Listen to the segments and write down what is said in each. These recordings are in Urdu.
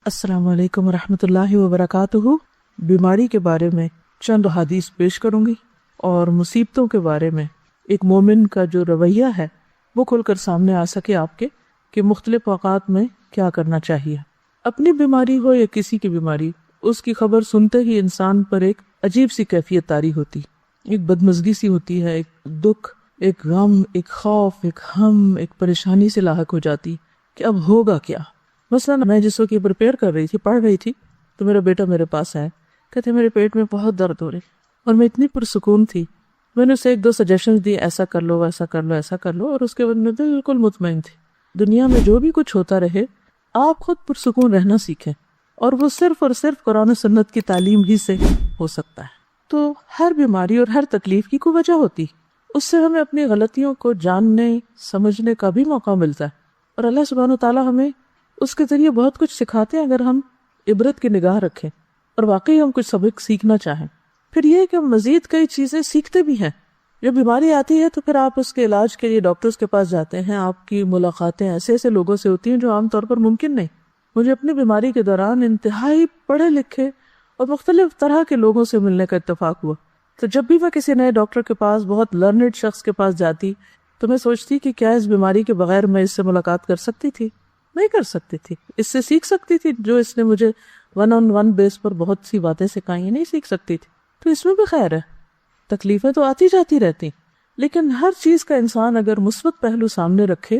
السلام علیکم ورحمۃ اللہ وبرکاتہ۔ بیماری کے بارے میں چند حدیث پیش کروں گی اور مصیبتوں کے بارے میں ایک مومن کا جو رویہ ہے وہ کھل کر سامنے آ سکے آپ کے کہ مختلف اوقات میں کیا کرنا چاہیے۔ اپنی بیماری ہو یا کسی کی بیماری، اس کی خبر سنتے ہی انسان پر ایک عجیب سی کیفیت طاری ہوتی، ایک بدمزگی سی ہوتی ہے، ایک دکھ، ایک غم، ایک خوف، ایک ہم، ایک پریشانی سے لاحق ہو جاتی کہ اب ہوگا کیا۔ مثلا میں جس وقت یہ پریپیئر کر رہی تھی، پڑھ رہی تھی، تو میرا بیٹا میرے پاس آیا، کہتے میرے پیٹ میں بہت درد ہو رہی، اور میں اتنی پرسکون تھی۔ میں نے اسے ایک دو سجیشنز دی، ایسا کر لو، ایسا کر لو، ایسا کر لو، اور اس کے بعد میں بالکل مطمئن تھی۔ دنیا میں جو بھی کچھ ہوتا رہے، آپ خود پرسکون رہنا سیکھیں، اور وہ صرف اور صرف قرآن و سنت کی تعلیم ہی سے ہو سکتا ہے۔ تو ہر بیماری اور ہر تکلیف کی کوئی وجہ ہوتی، اس سے ہمیں اپنی غلطیوں کو جاننے سمجھنے کا بھی موقع ملتا ہے، اور اللہ سبحانہ و تعالیٰ ہمیں اس کے ذریعے بہت کچھ سکھاتے ہیں اگر ہم عبرت کی نگاہ رکھیں اور واقعی ہم کچھ سبق سیکھنا چاہیں۔ پھر یہ کہ ہم مزید کئی چیزیں سیکھتے بھی ہیں۔ جب بیماری آتی ہے تو پھر آپ اس کے علاج کے لیے ڈاکٹرز کے پاس جاتے ہیں، آپ کی ملاقاتیں ایسے ایسے لوگوں سے ہوتی ہیں جو عام طور پر ممکن نہیں۔ مجھے اپنی بیماری کے دوران انتہائی پڑھے لکھے اور مختلف طرح کے لوگوں سے ملنے کا اتفاق ہوا۔ تو جب بھی میں کسی نئے ڈاکٹر کے پاس، بہت لرنڈ شخص کے پاس جاتی، تو میں سوچتی کہ کیا اس بیماری کے بغیر میں اس سے ملاقات کر سکتی تھی؟ نہیں کر سکتی تھی۔ اس سے سیکھ سکتی تھی جو اس نے مجھے 1-on-1 بیس پر بہت سی باتیں سکھائی، نہیں سیکھ سکتی تھی۔ تو اس میں بھی خیر ہے، تکلیفیں تو آتی جاتی رہتی، لیکن ہر چیز کا انسان اگر مثبت پہلو سامنے رکھے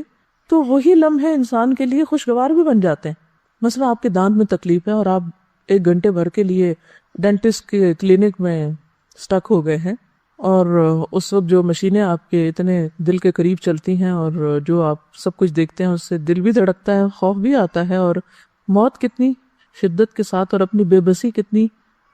تو وہی لمحے انسان کے لیے خوشگوار بھی بن جاتے ہیں۔ مثلا آپ کے دانت میں تکلیف ہے اور آپ 1 گھنٹے بھر کے لیے ڈینٹسٹ کے کلینک میں سٹک ہو گئے ہیں، اور اس وقت جو مشینیں آپ کے اتنے دل کے قریب چلتی ہیں اور جو آپ سب کچھ دیکھتے ہیں، اس سے دل بھی دھڑکتا ہے، خوف بھی آتا ہے، اور موت کتنی شدت کے ساتھ اور اپنی بے بسی کتنی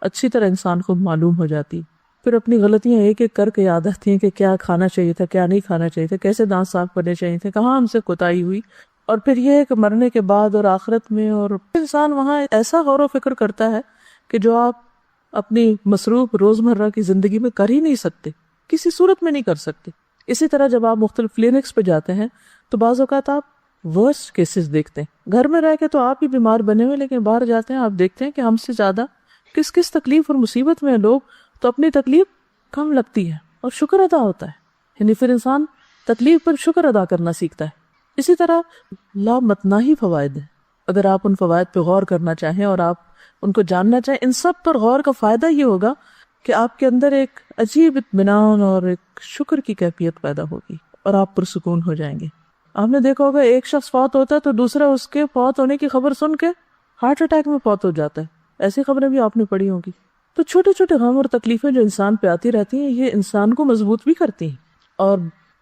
اچھی طرح انسان کو معلوم ہو جاتی۔ پھر اپنی غلطیاں ایک ایک کر کے یاد آتی ہیں کہ کیا کھانا چاہیے تھا، کیا نہیں کھانا چاہیے تھا، کیسے دانت صاف کرنے چاہیے تھے، کہاں ہم سے کوتاہی ہوئی۔ اور پھر یہ ہے کہ مرنے کے بعد اور آخرت میں، اور انسان وہاں ایسا غور و فکر کرتا ہے کہ جو آپ اپنی مصروف روزمرہ کی زندگی میں کر ہی نہیں سکتے، کسی صورت میں نہیں کر سکتے۔ اسی طرح جب آپ مختلف کلینکس پہ جاتے ہیں تو بعض اوقات آپ ورسٹ کیسز دیکھتے ہیں۔ گھر میں رہ کے تو آپ ہی بیمار بنے ہوئے، لیکن باہر جاتے ہیں آپ دیکھتے ہیں کہ ہم سے زیادہ کس کس تکلیف اور مصیبت میں ہیں لوگ، تو اپنی تکلیف کم لگتی ہے اور شکر ادا ہوتا ہے، یعنی پھر انسان تکلیف پر شکر ادا کرنا سیکھتا ہے۔ اسی طرح لامتناہی فوائد ہیں، اگر آپ ان فوائد پہ غور کرنا چاہیں اور آپ ان کو جاننا چاہیں، ان سب پر غور کا فائدہ یہ ہوگا کہ آپ کے اندر ایک عجیب اطمینان اور ایک شکر کی کیفیت پیدا ہوگی اور آپ پرسکون ہو جائیں گے۔ آپ نے دیکھا ہوگا ایک شخص فوت ہوتا ہے تو دوسرا اس کے فوت ہونے کی خبر سن کے ہارٹ اٹیک میں فوت ہو جاتا ہے، ایسی خبریں بھی آپ نے پڑھی ہوگی۔ تو چھوٹے چھوٹے غم اور تکلیفیں جو انسان پہ آتی رہتی ہیں، یہ انسان کو مضبوط بھی کرتی ہیں اور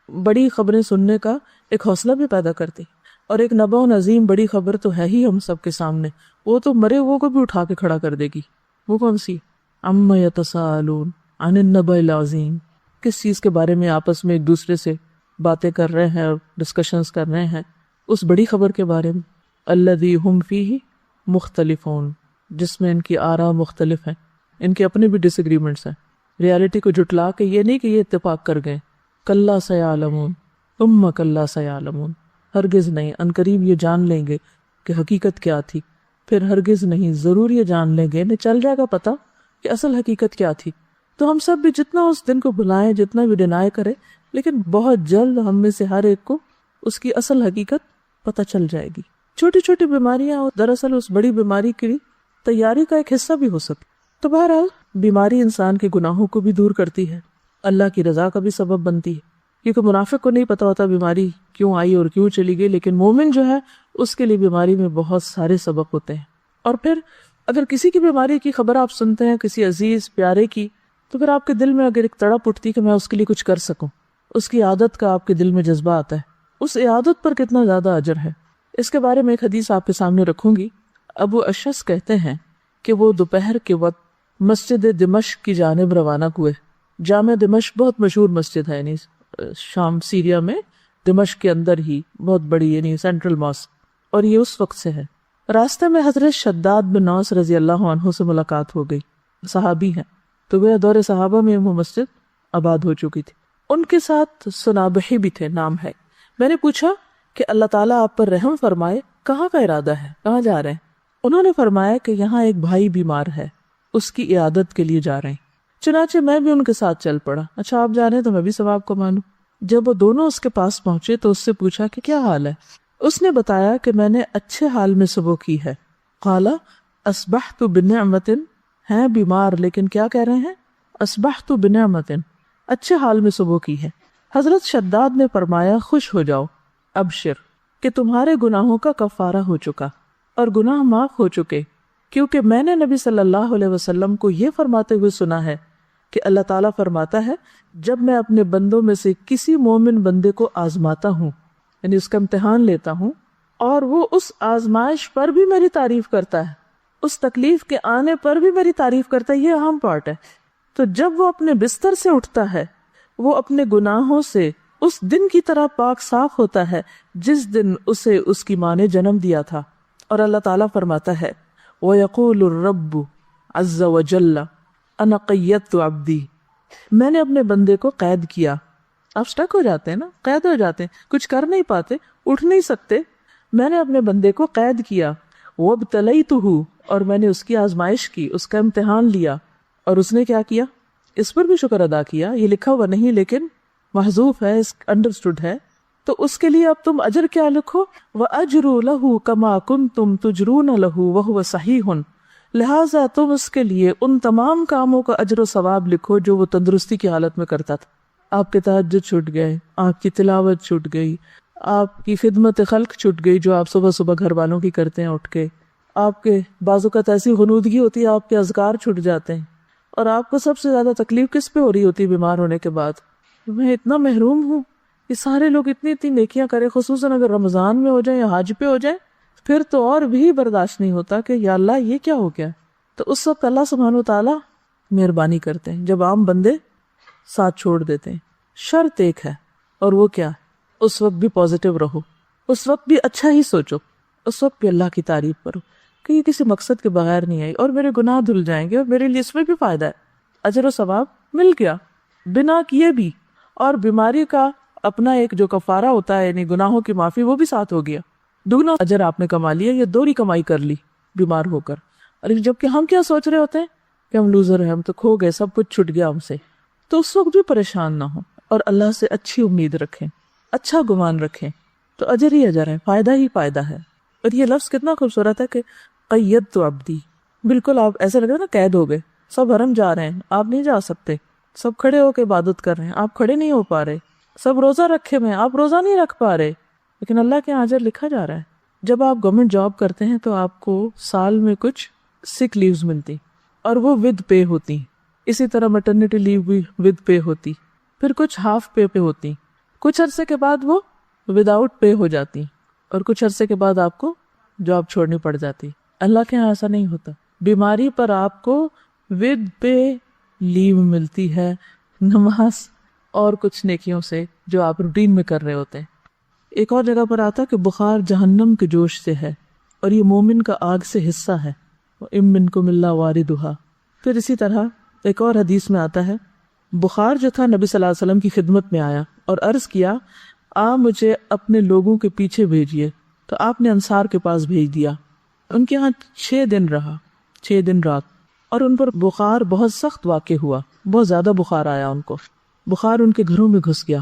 بڑی خبریں سننے کا ایک حوصلہ بھی پیدا کرتی ہیں۔ اور ایک نبأ عظیم بڑی خبر تو ہے ہی ہم سب کے سامنے، وہ تو مرے ہوئے کو بھی اٹھا کے کھڑا کر دے گی۔ وہ کون سی؟ عما یتساءلون عن النبأ العظیم، کس چیز کے بارے میں آپس میں ایک دوسرے سے باتیں کر رہے ہیں اور ڈسکشنز کر رہے ہیں؟ اس بڑی خبر کے بارے میں۔ الذی ہم فیہ مختلفون، جس میں ان کی آراء مختلف ہیں، ان کے اپنے بھی ڈس ایگریمنٹس ہیں۔ ریالٹی کو جھٹلا کے یہ نہیں کہ یہ اتفاق کر گئے، کلا سیعلمون ثم کلا سیعلمون، ہرگز نہیں، عنقریب یہ جان لیں گے کہ حقیقت کیا تھی، پھر ہرگز نہیں، ضرور یہ جان لیں گے، انہیں چل جائے گا پتہ کہ اصل حقیقت کیا تھی۔ تو ہم سب بھی جتنا اس دن کو بلائیں، جتنا بھی ڈینائی کریں، لیکن بہت جلد ہم میں سے ہر ایک کو اس کی اصل حقیقت پتہ چل جائے گی۔ چھوٹی چھوٹی بیماریاں دراصل اس بڑی بیماری کی تیاری کا ایک حصہ بھی ہو سکتی۔ تو بہرحال بیماری انسان کے گناہوں کو بھی دور کرتی ہے، اللہ کی رضا کا بھی سبب بنتی ہے، کیونکہ منافق کو نہیں پتا ہوتا بیماری کیوں آئی اور کیوں چلی گئی، لیکن مومن جو ہے اس کے لیے بیماری میں بہت سارے سبق ہوتے ہیں۔ اور پھر اگر کسی کی بیماری کی خبر آپ سنتے ہیں، کسی عزیز پیارے کی، تو پھر آپ کے دل میں اگر ایک تڑپ اٹھتی کہ میں اس کے لیے کچھ کر سکوں، اس کی عادت کا آپ کے دل میں جذبہ آتا ہے، اس عادت پر کتنا زیادہ اجر ہے۔ اس کے بارے میں ایک حدیث آپ کے سامنے رکھوں گی۔ ابو اشعث کہتے ہیں کہ وہ دوپہر کے وقت مسجد دمشق کی جانب روانہ ہوئے۔ جامع دمشق بہت مشہور مسجد ہے، یعنی شام سیریا میں دمشق کے اندر ہی بہت بڑی، یعنی سینٹرل ماسک، اور یہ اس وقت سے ہے۔ راستے میں حضرت شداد بن اوس رضی اللہ عنہ سے ملاقات ہو گئی، صحابی ہیں، تو وہ دور صحابہ میں وہ مسجد آباد ہو چکی تھی۔ ان کے ساتھ سنابحی بھی تھے، نام ہے۔ میں نے پوچھا کہ اللہ تعالیٰ آپ پر رحم فرمائے، کہاں کا ارادہ ہے، کہاں جا رہے ہیں؟ انہوں نے فرمایا کہ یہاں ایک بھائی بیمار ہے، اس کی عیادت کے لیے جا رہے ہیں۔ چنانچہ میں بھی ان کے ساتھ چل پڑا۔ اچھا آپ جا رہے ہیں تو میں بھی ثواب کو مانوں۔ جب وہ دونوں اس کے پاس پہنچے تو اس سے پوچھا کہ کیا حال ہے؟ اس نے بتایا کہ میں نے اچھے حال میں صبح کی ہے۔ قال اصبحت بنعمت، ہیں بیمار لیکن کیا کہہ رہے ہیں؟ اصبحت بنعمت، اچھے حال میں صبح کی ہے۔ حضرت شداد نے فرمایا خوش ہو جاؤ، ابشر، کہ تمہارے گناہوں کا کفارہ ہو چکا اور گناہ معاف ہو چکے، کیونکہ میں نے نبی صلی اللہ علیہ وسلم کو یہ فرماتے ہوئے سنا ہے کہ اللہ تعالیٰ فرماتا ہے جب میں اپنے بندوں میں سے کسی مومن بندے کو آزماتا ہوں، یعنی اس کا امتحان لیتا ہوں، اور وہ اس آزمائش پر بھی میری تعریف کرتا ہے، اس تکلیف کے آنے پر بھی میری تعریف کرتا ہے، یہ اہم پارٹ ہے، تو جب وہ اپنے بستر سے اٹھتا ہے وہ اپنے گناہوں سے اس دن کی طرح پاک صاف ہوتا ہے جس دن اسے اس کی ماں نے جنم دیا تھا۔ اور اللہ تعالیٰ فرماتا ہے وَيَقُولُ الرَّبُّ عَزَّ وَجَلَّ أَنَا قَيَّدتُ عَبْدِي، میں نے اپنے بندے کو قید کیا۔ آپ سٹک ہو جاتے ہیں نا، قید ہو جاتے ہیں، کچھ کر نہیں پاتے، اٹھ نہیں سکتے، میں نے اپنے بندے کو قید کیا۔ وَابْتَلَيْتُهُ، اور میں نے اس کی آزمائش کی، اس کا امتحان لیا، اور اس نے کیا کیا؟ اس پر بھی شکر ادا کیا۔ یہ لکھا ہوا نہیں لیکن محذوف ہے، اس انڈرسٹوڈ ہے، تو اس کے لیے اب تم اجر کیا لکھو؟ وَأَجْرُ لَهُ كَمَا كُنْتُمْ تُجْرُونَ لَهُ وَهُوَ صَحِيحٌ، لہٰذا تم اس کے لیے ان تمام کاموں کا اجر و ثواب لکھو جو وہ تندرستی کی حالت میں کرتا تھا۔ آپ کے تہجد چھوٹ گئے، آپ کی تلاوت چھوٹ گئی، آپ کی خدمت خلق چھوٹ گئی جو آپ صبح صبح گھر والوں کی کرتے ہیں اٹھ کے، آپ کے بعض اوقات ایسی غنودگی ہوتی ہے آپ کے اذکار چھوٹ جاتے ہیں، اور آپ کو سب سے زیادہ تکلیف کس پہ ہو رہی ہوتی ہے بیمار ہونے کے بعد؟ میں اتنا محروم ہوں، یہ سارے لوگ اتنی اتنی نیکیاں کریں، خصوصاً اگر رمضان میں ہو جائیں یا حج پہ ہو جائیں، پھر تو اور بھی برداشت نہیں ہوتا کہ یا اللہ یہ کیا ہو گیا۔ تو اس وقت اللہ سبحانہ و تعالیٰ مہربانی کرتے ہیں جب عام بندے ساتھ چھوڑ دیتے ہیں۔ شرط ایک ہے، اور وہ کیا ہے؟ اس وقت بھی پازیٹیو رہو، اس وقت بھی اچھا ہی سوچو، اس وقت بھی اللہ کی تعریف کرو کہ یہ کسی مقصد کے بغیر نہیں آئی اور میرے گناہ دھل جائیں گے اور میرے لیے اس میں بھی فائدہ ہے، اجر و ثواب مل گیا بنا کیے بھی، اور بیماری کا اپنا ایک جو کفارہ ہوتا ہے یعنی گناہوں کی معافی وہ بھی ساتھ ہو گیا، دگنا اجر آپ نے کما لیا، یہ دوہری کمائی کر لی بیمار ہو کر۔ اور جبکہ ہم کیا سوچ رہے ہوتے ہیں کہ ہم لوزر ہیں، ہم تو کھو گئے، سب کچھ چھٹ گیا ہم سے، تو اس وقت بھی پریشان نہ ہو اور اللہ سے اچھی امید رکھیں، اچھا گمان رکھیں، تو اجر ہی اجر ہے، فائدہ ہی فائدہ ہے۔ اور یہ لفظ کتنا خوبصورت ہے کہ قیدت عبدی، بالکل آپ ایسا لگ رہا ہے نا قید ہو گئے، سب حرم جا رہے ہیں، آپ نہیں جا سکتے، سب کھڑے ہو کے عبادت کر رہے ہیں، آپ کھڑے نہیں ہو پا رہے، سب روزہ رکھے ہوئے ہیں، آپ روزہ نہیں رکھ پا رہے، لیکن اللہ کے اجر لکھا جا رہا ہے۔ جب آپ گورنمنٹ جاب کرتے ہیں تو آپ کو سال میں کچھ سک لیوز ملتی اور وہ ود پے ہوتی، اسی طرح میٹرنٹی لیو بھی ود پے ہوتی، پھر کچھ ہاف پے پہ ہوتی، کچھ عرصے کے بعد وہ وداؤٹ پے ہو جاتی، اور کچھ عرصے کے بعد آپ کو جاب چھوڑنی پڑ جاتی۔ اللہ کے یہاں ایسا نہیں ہوتا، بیماری پر آپ کو ود پے لیو ملتی ہے، نماز اور کچھ نیکیوں سے جو آپ روٹین میں کر رہے ہوتے ہیں۔ ایک اور جگہ پر آتا کہ بخار جہنم کے جوش سے ہے اور یہ مومن کا آگ سے حصہ ہے، وَإِن مِّنكُمْ إِلَّا وَارِدُهَا۔ پھر اسی طرح ایک اور حدیث میں آتا ہے بخار جو تھا نبی صلی اللہ علیہ وسلم کی خدمت میں آیا اور عرض کیا مجھے اپنے لوگوں کے پیچھے بھیجیے، تو آپ نے انصار کے پاس بھیج دیا، ان کے ہاں 6 دن رہا، 6 دن رات، اور ان پر بخار بہت سخت واقع ہوا، بہت زیادہ بخار آیا ان کو، بخار ان کے گھروں میں گھس گیا،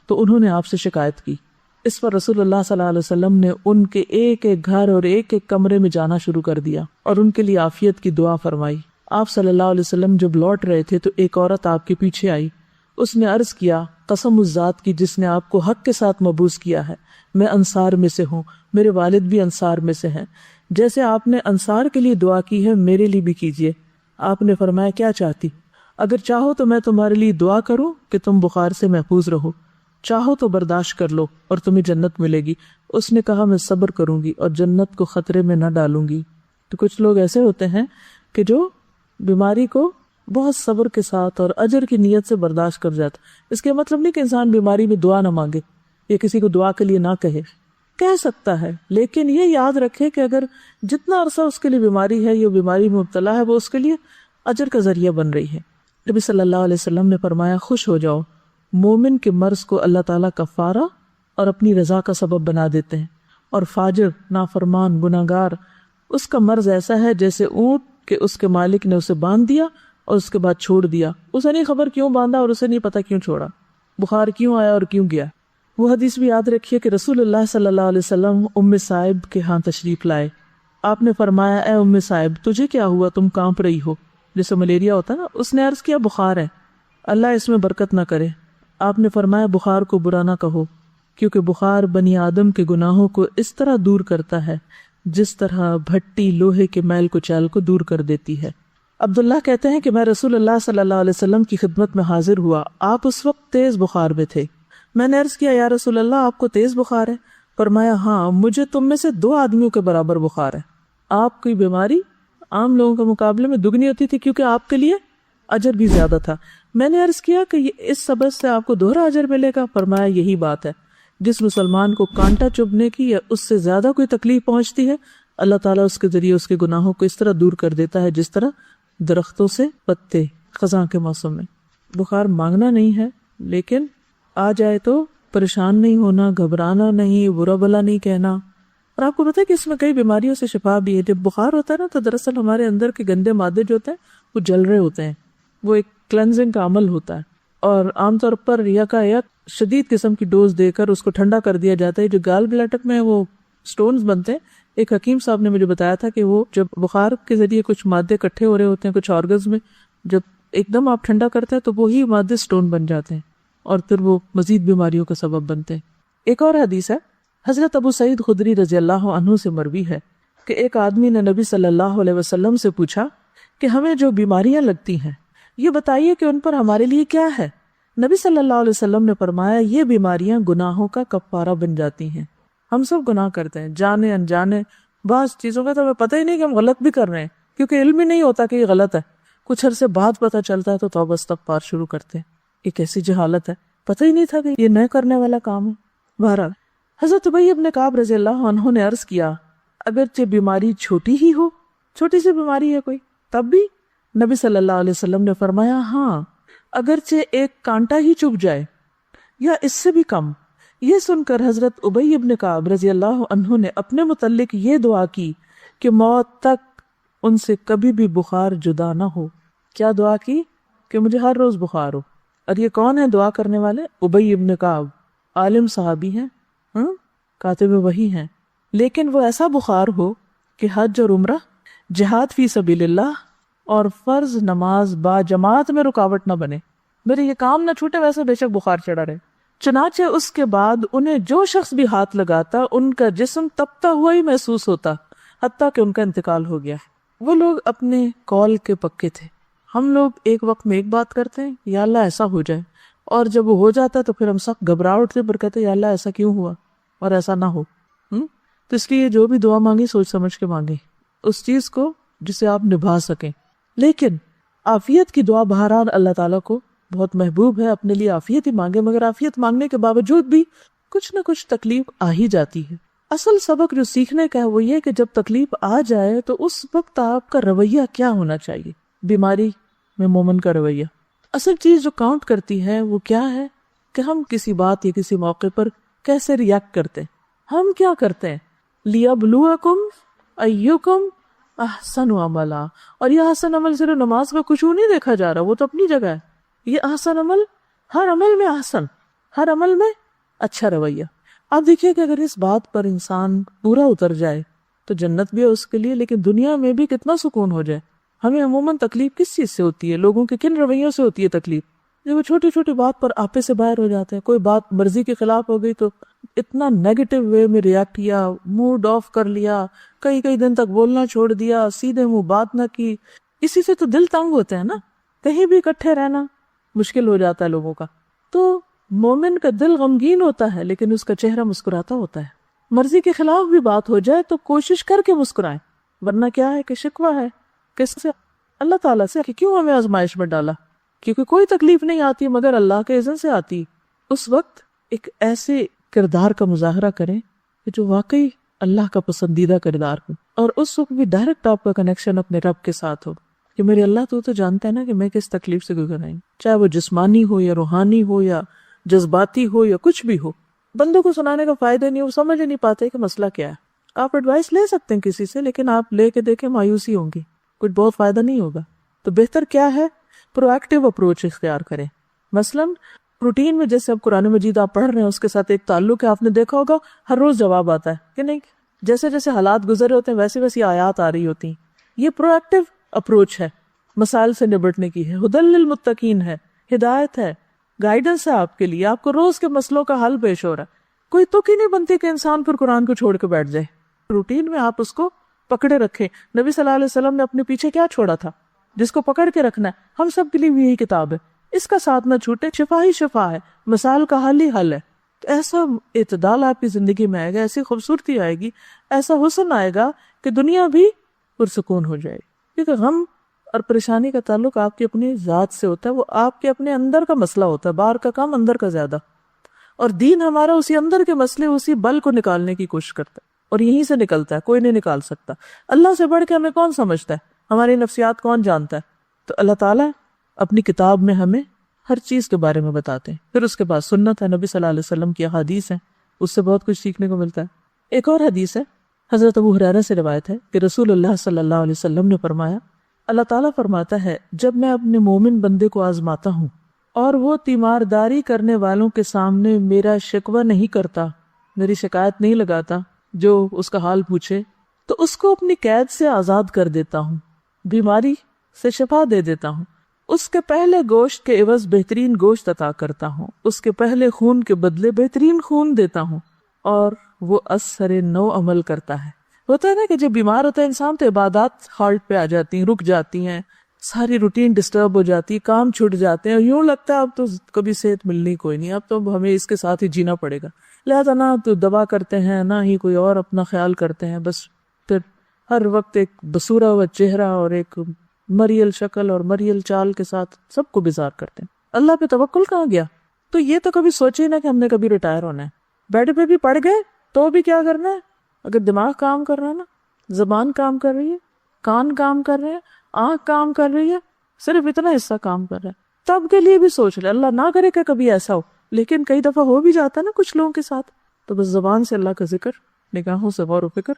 تو انہوں نے آپ سے شکایت کی۔ اس پر رسول اللہ صلی اللہ علیہ وسلم نے ان کے ایک ایک گھر اور ایک ایک کمرے میں جانا شروع کر دیا اور ان کے لیے عافیت کی دعا فرمائی۔ آپ صلی اللہ علیہ وسلم جب لوٹ رہے تھے تو ایک عورت آپ کے پیچھے آئی، اس نے عرض کیا قسم اس ذات کی جس نے آپ کو حق کے ساتھ مبعوث کیا ہے، میں انصار میں سے ہوں، میرے والد بھی انصار میں سے ہیں، جیسے آپ نے انصار کے لیے دعا کی ہے میرے لیے بھی کیجیے۔ آپ نے فرمایا کیا چاہتی؟ اگر چاہو تو میں تمہارے لیے دعا کروں کہ تم بخار سے محفوظ رہو، چاہو تو برداشت کر لو اور تمہیں جنت ملے گی۔ اس نے کہا میں صبر کروں گی اور جنت کو خطرے میں نہ ڈالوں گی۔ تو کچھ لوگ ایسے ہوتے ہیں کہ جو بیماری کو بہت صبر کے ساتھ اور اجر کی نیت سے برداشت کر جاتا۔ اس کے مطلب نہیں کہ انسان بیماری میں دعا نہ مانگے یا کسی کو دعا کے لیے نہ کہہ سکتا ہے، لیکن یہ یاد رکھے کہ اگر جتنا عرصہ اس کے لیے بیماری ہے یا بیماری میں مبتلا ہے وہ اس کے لیے اجر کا ذریعہ بن رہی ہے۔ نبی صلی اللہ علیہ وسلم نے فرمایا خوش ہو جاؤ، مومن کے مرض کو اللہ تعالیٰ کفارہ اور اپنی رضا کا سبب بنا دیتے ہیں، اور فاجر، نافرمان، گناہگار اس کا مرض ایسا ہے جیسے اونٹ کہ اس کے مالک نے اسے باندھ دیا اور اس کے بعد چھوڑ دیا، اسے نہیں خبر کیوں باندھا اور اسے نہیں پتا کیوں چھوڑا، بخار کیوں آیا اور کیوں گیا۔ وہ حدیث بھی یاد رکھیے کہ رسول اللہ صلی اللہ علیہ وسلم ام صائب کے ہاں تشریف لائے۔ آپ نے فرمایا اے ام صائب تجھے کیا ہوا، تم کانپ رہی ہو، جیسے ملیریا ہوتا ہے نا۔ اس نے عرض کیا بخار ہے، اللہ اس میں برکت نہ کرے۔ آپ نے فرمایا بخار کو برا نہ کہو، کیونکہ بخار بنی آدم کے گناہوں کو اس طرح دور کرتا ہے جس طرح بھٹی لوہے کے میل کچیل کو دور کر دیتی ہے۔ عبداللہ کہتے ہیں کہ میں رسول اللہ صلی اللہ علیہ وسلم کی خدمت میں حاضر ہوا، آپ اس وقت تیز بخار میں تھے۔ میں نے عرض کیا یا رسول اللہ آپ کو تیز بخار ہے؟ فرمایا ہاں، مجھے تم میں سے 2 آدمیوں کے برابر بخار ہے۔ آپ کی بیماری عام لوگوں کے مقابلے میں دگنی ہوتی تھی کیونکہ آپ کے لیے اجر بھی زیادہ تھا۔ میں نے عرض کیا کہ اس سبب سے آپ کو دوہرا اجر ملے گا؟ فرمایا یہی بات ہے، جس مسلمان کو کانٹا چبھنے کی یا اس سے زیادہ کوئی تکلیف پہنچتی ہے، اللہ تعالیٰ اس کے ذریعے اس کے گناہوں کو اس طرح دور کر دیتا ہے جس طرح درختوں سے پتے خزاں کے موسم میں۔ بخار مانگنا نہیں ہے، لیکن آ جائے تو پریشان نہیں ہونا، گھبرانا نہیں، برا بلا نہیں کہنا۔ اور آپ کو پتہ ہے کہ اس میں کئی بیماریوں سے شفا بھی ہے۔ جب بخار ہوتا ہے نا تو دراصل ہمارے اندر کے گندے مادے جو ہوتے ہیں وہ جل رہے ہوتے ہیں، وہ ایک کلینزنگ کا عمل ہوتا ہے، اور عام طور پر یکایک شدید قسم کی ڈوز دے کر اس کو ٹھنڈا کر دیا جاتا ہے۔ جو گال بلیڈر میں وہ سٹونز بنتے ہیں، ایک حکیم صاحب نے مجھے بتایا تھا کہ وہ جب بخار کے ذریعے کچھ مادے اکٹھے ہو رہے ہوتے ہیں کچھ آرگنز میں، جب ایک دم آپ ٹھنڈا کرتے ہیں تو وہی مادے سٹون بن جاتے ہیں اور پھر وہ مزید بیماریوں کا سبب بنتے ہیں۔ ایک اور حدیث ہے، حضرت ابو سعید خدری رضی اللہ عنہ سے مروی ہے کہ ایک آدمی نے نبی صلی اللہ علیہ وسلم سے پوچھا کہ ہمیں جو بیماریاں لگتی ہیں یہ بتائیے کہ ان پر ہمارے لیے کیا ہے۔ نبی صلی اللہ علیہ وسلم نے فرمایا یہ بیماریاں گناہوں کا کفارہ بن جاتی ہیں۔ ہم سب گناہ کرتے ہیں، جانے انجانے، بعض چیزوں کا تو ہمیں پتہ ہی نہیں کہ ہم غلط بھی کر رہے ہیں کیونکہ علم ہی نہیں ہوتا کہ یہ غلط ہے۔ کچھ عرصے بعد پتہ چلتا ہے تو توبہ استغفار شروع کرتے ہیں۔ ایک ایسی جہالت ہے، پتہ ہی نہیں تھا کہ یہ نہ کرنے والا کام ہے۔ بہرحال حضرت ابی بن کعب رضی اللہ عنہ نے عرض کیا اگرچہ بیماری چھوٹی ہی ہو، چھوٹی سی بیماری ہے کوئی، تب بھی؟ نبی صلی اللہ علیہ وسلم نے فرمایا ہاں، اگرچہ ایک کانٹا ہی چبھ جائے یا اس سے بھی کم۔ یہ سن کر حضرت ابی بن کعب رضی اللہ عنہ نے اپنے متعلق یہ دعا کی کہ موت تک ان سے کبھی بھی بخار جدا نہ ہو۔ کیا دعا کی؟ کہ مجھے ہر روز بخار ہو۔ اور یہ کون ہے دعا کرنے والے؟ ابی بن کعب، عالم صحابی ہیں، کاتب وحی ہیں، لیکن وہ ایسا بخار ہو کہ حج اور عمرہ، جہاد فی سبیل اللہ اور فرض نماز با جماعت میں رکاوٹ نہ بنے، میرے یہ کام نہ چھوٹے، ویسے بے شک بخار چڑھا رہے۔ چنانچہ اس کے بعد انہیں جو شخص بھی ہاتھ لگاتا ان کا جسم تپتا ہوا ہی محسوس ہوتا، حتیٰ کہ ان کا انتقال ہو گیا۔ وہ لوگ اپنے قول کے پکے تھے۔ ہم لوگ ایک وقت میں ایک بات کرتے ہیں یا اللہ ایسا ہو جائے، اور جب وہ ہو جاتا ہے تو پھر ہم سخت گھبرا اٹھتے پر کہتے یا اللہ ایسا کیوں ہوا اور ایسا نہ ہو۔ تو اس لیے جو بھی دعا مانگی سوچ سمجھ کے مانگے، اس چیز کو جسے آپ نبھا سکیں۔ لیکن عافیت کی دعا بہرحال اللہ تعالیٰ کو بہت محبوب ہے، اپنے لیے عافیت ہی مانگے، مگر عافیت مانگنے کے باوجود بھی کچھ نہ کچھ تکلیف آ ہی جاتی ہے۔ اصل سبق جو سیکھنے کا ہے وہ یہ کہ جب تکلیف آ جائے تو اس وقت آپ کا رویہ کیا ہونا چاہیے۔ بیماری میں مومن کا رویہ، اصل چیز جو کاؤنٹ کرتی ہے وہ کیا ہے کہ ہم کسی بات یا کسی موقع پر کیسے ریاکٹ کرتے ہیں، ہم کیا کرتے ہیں۔ لِيَبْلُوَكُمْ أَيُّكُمْ أَحْسَنُ عَمَلًا، اور یہ احسن عمل صرف نماز کا کچھ نہیں دیکھا جا رہا، وہ تو اپنی جگہ ہے۔ یہ احسن عمل، ہر عمل میں احسن، ہر عمل میں اچھا رویہ۔ آپ دیکھیے کہ اگر اس بات پر انسان پورا اتر جائے تو جنت بھی ہے اس کے لیے، لیکن دنیا میں بھی کتنا سکون ہو جائے۔ ہمیں عموماً تکلیف کس چیز سے ہوتی ہے؟ لوگوں کے کن رویوں سے ہوتی ہے تکلیف؟ جب وہ چھوٹی چھوٹی بات پر آپے سے باہر ہو جاتے ہیں، کوئی بات مرضی کے خلاف ہو گئی تو اتنا نیگیٹو وے میں ریاکٹ کیا، موڈ آف کر لیا، کئی دن تک بولنا چھوڑ دیا، سیدھے منہ بات نہ کی۔ اسی سے تو دل تنگ ہوتے ہیں نا، کہیں بھی اکٹھے رہنا مشکل ہو جاتا ہے لوگوں کا۔ تو مومن کا دل غمگین ہوتا ہے لیکن اس کا چہرہ مسکراتا ہوتا ہے۔ مرضی کے خلاف بھی بات ہو جائے تو کوشش کر کے مسکرائیں، ورنہ کیا ہے کہ شکوہ ہے کس سے؟ اللہ تعالیٰ سے کہ کیوں ہمیں آزمائش میں ڈالا، کیونکہ کوئی تکلیف نہیں آتی مگر اللہ کے اذن سے آتی۔ اس وقت ایک ایسے کردار کا مظاہرہ کریں کہ جو واقعی اللہ کا پسندیدہ کردار ہو، اور اس وقت بھی ڈائریکٹ آپ کا کنیکشن اپنے رب کے ساتھ ہو کہ میرے اللہ تو جانتا ہے نا کہ میں کس تکلیف سے گزر رہی ہوں، چاہے وہ جسمانی ہو یا روحانی ہو یا جذباتی ہو یا کچھ بھی ہو۔ بندوں کو سنانے کا فائدہ نہیں، وہ سمجھ ہی نہیں پاتے کہ مسئلہ کیا ہے۔ آپ ایڈوائس لے سکتے ہیں کسی سے، لیکن آپ لے کے دیکھیں مایوسی ہوں گی، کچھ بہت فائدہ نہیں ہوگا. تو بہتر کیا ہے، پرو ایکٹیو اپروچ اختیار کریں. مثلاً روٹین میں جیسے اب قرآن مجید آپ پڑھ رہے ہیں، اس کے ساتھ ایک تعلق ہے، آپ نے دیکھا ہوگا ہر روز جواب آتا ہے کہ نہیں، جیسے جیسے حالات گزرے ہوتے ہیں ویسے ویسی آیات آ رہی ہوتی ہیں. یہ پرو ایکٹیو اپروچ ہے، مسائل سے نبٹنے کی ہے، ہدی للمتقین ہے، ہدایت ہے، گائیڈنس ہے آپ کے لیے. آپ کو روز کے مسئلوں کا حل پیش ہو رہا ہے. کوئی تک ہی نہیں بنتی کہ انسان پھر قرآن کو چھوڑ کے بیٹھ جائے. روٹین میں آپ اس کو پکڑے رکھیں. نبی صلی اللہ علیہ وسلم نے اپنے پیچھے کیا چھوڑا تھا جس کو پکڑ کے رکھنا ہے. ہم سب کے لیے بھی یہی کتاب ہے، اس کا ساتھ نہ چھوٹے. شفا ہی شفا ہے، مسائل کا حل ہی حل ہے. ایسا اعتدال آپ کی زندگی میں آئے گا، ایسی خوبصورتی آئے گی، ایسا حسن آئے گا کہ دنیا بھی پرسکون ہو جائے. کیونکہ غم اور پریشانی کا تعلق آپ کی اپنی ذات سے ہوتا ہے، وہ آپ کے اپنے اندر کا مسئلہ ہوتا ہے، باہر کا کم اندر کا زیادہ. اور دین ہمارا اسی اندر کے مسئلے، اسی بل کو نکالنے کی کوشش کرتا ہے، اور یہیں سے نکلتا ہے، کوئی نہیں نکال سکتا. اللہ سے بڑھ کے ہمیں کون سمجھتا ہے، ہماری نفسیات کون جانتا ہے. تو اللہ تعالیٰ اپنی کتاب میں ہمیں ہر چیز کے بارے میں بتاتے ہیں. پھر اس کے بعد سنت ہے، نبی صلی اللہ علیہ وسلم کی احادیث ہیں، اس سے بہت کچھ سیکھنے کو ملتا ہے. ایک اور حدیث ہے، حضرت ابو ہریرہ سے روایت ہے کہ رسول اللہ صلی اللہ علیہ وسلم نے فرمایا، اللہ تعالیٰ فرماتا ہے جب میں اپنے مومن بندے کو آزماتا ہوں اور وہ تیمارداری کرنے والوں کے سامنے میرا شکوہ نہیں کرتا، میری شکایت نہیں لگاتا، جو اس کا حال پوچھے، تو اس کو اپنی قید سے آزاد کر دیتا ہوں، بیماری سے شفا دے دیتا ہوں، اس کے پہلے گوشت کے عوض بہترین گوشت عطا کرتا ہوں، اس کے پہلے خون کے بدلے بہترین خون دیتا ہوں، اور وہ اثر نو عمل کرتا ہے. ہوتا ہے نا کہ جب بیمار ہوتا ہے انسان تو عبادات ہالٹ پہ آ جاتی ہیں، رک جاتی ہیں، ساری روٹین ڈسٹرب ہو جاتی ہے، کام چھوٹ جاتے ہیں، اور یوں لگتا ہے اب تو کبھی صحت ملنی کوئی نہیں، اب تو ہمیں اس کے ساتھ ہی جینا پڑے گا. لہذا نہ تو دوا کرتے ہیں، نہ ہی کوئی اور اپنا خیال کرتے ہیں، بس پھر ہر وقت ایک بسورا ہوا چہرہ اور ایک مریل شکل اور مریل چال کے ساتھ سب کو بیزار کرتے ہیں. اللہ پہ توکل کہاں گیا؟ تو یہ تو کبھی سوچے نا کہ ہم نے کبھی ریٹائر ہونا ہے. بیڈ پہ بھی پڑ گئے تو بھی کیا کرنا ہے؟ اگر دماغ کام کر رہا ہے نا، زبان کام کر رہی ہے، کان کام کر رہے ہیں، آنکھ کام کر رہی ہے، صرف اتنا حصہ کام کر رہا ہے، تب کے لیے بھی سوچ لے. اللہ نہ کرے کہ کبھی ایسا ہو، لیکن کئی دفعہ ہو بھی جاتا ہے نا کچھ لوگوں کے ساتھ. تو بس زبان سے اللہ کا ذکر، نگاہوں سے غور و فکر،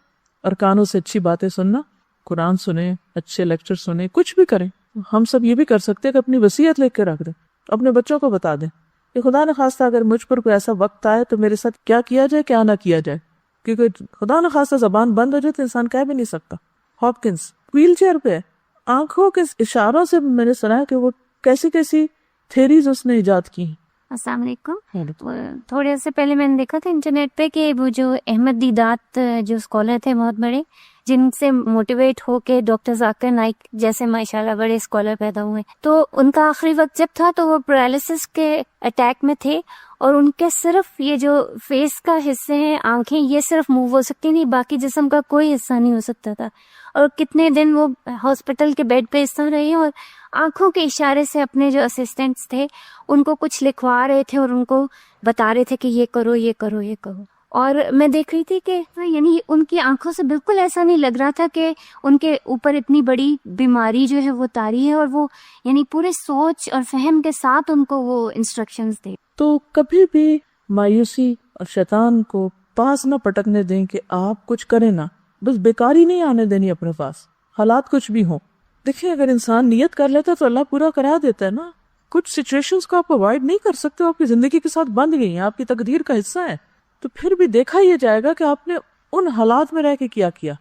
اور کانوں سے اچھی باتیں سننا، قرآن سنیں، اچھے لیکچر سنیں، کچھ بھی کریں. ہم سب یہ بھی کر سکتے ہیں کہ اپنی وصیت لکھ کے رکھ دیں، اپنے بچوں کو بتا دیں کہ خدا نخواستہ اگر مجھ پر کوئی ایسا وقت آئے تو میرے ساتھ کیا کیا جائے، کیا نہ کیا جائے. کیونکہ خدا نخواستہ زبان بند ہو جائے تو انسان کہہ بھی نہیں سکتا. ہاپکنس ویل چیئر پہ، آنکھوں کے اشاروں سے میں نے سنا ہے کہ وہ کیسی کیسی تھیریز اس نے ایجاد کی ہیں. السلام علیکم. تھوڑے سے پہلے میں نے دیکھا تھا انٹرنیٹ پہ کہ وہ جو احمد دیدات جو اسکالر تھے بہت بڑے، جن سے موٹیویٹ ہو کے ڈاکٹر ذاکر نائک جیسے ماشاءاللہ بڑے اسکالر پیدا ہوئے، تو ان کا آخری وقت جب تھا تو وہ پیرالسس کے اٹیک میں تھے، اور ان کے صرف یہ جو فیس کا حصے ہیں، آنکھیں، یہ صرف موو ہو سکتی تھی، باقی جسم کا کوئی حصہ نہیں ہو سکتا تھا. اور کتنے دن وہ ہاسپٹل کے بیڈ پہ اس طرح رہے، اور آنکھوں کے اشارے سے اپنے جو اسسٹنٹس تھے ان کو کچھ لکھوا رہے تھے اور ان کو بتا رہے تھے کہ یہ کرو یہ کرو یہ کرو. اور میں دیکھ رہی تھی کہ یعنی ان کی آنکھوں سے بالکل ایسا نہیں لگ رہا تھا کہ ان کے اوپر اتنی بڑی بیماری جو ہے وہ طاری ہے، اور وہ یعنی پورے سوچ اور فہم کے ساتھ ان کو وہ انسٹرکشنز دے. تو کبھی بھی مایوسی اور شیطان کو پاس نہ پٹکنے دیں کہ آپ کچھ کریں نا، بس بیکاری نہیں آنے دینی اپنے پاس، حالات کچھ بھی ہوں. دیکھیں اگر انسان نیت کر لیتا تو اللہ پورا کرا دیتا ہے نا. کچھ سچویشنز کو آپ اوائڈ نہیں کر سکتے، آپ کی زندگی کے ساتھ بند گئی ہیں، آپ کی تقدیر کا حصہ ہے. تو پھر بھی دیکھا یہ جائے گا کہ آپ نے ان حالات میں رہ کے کیا کیا.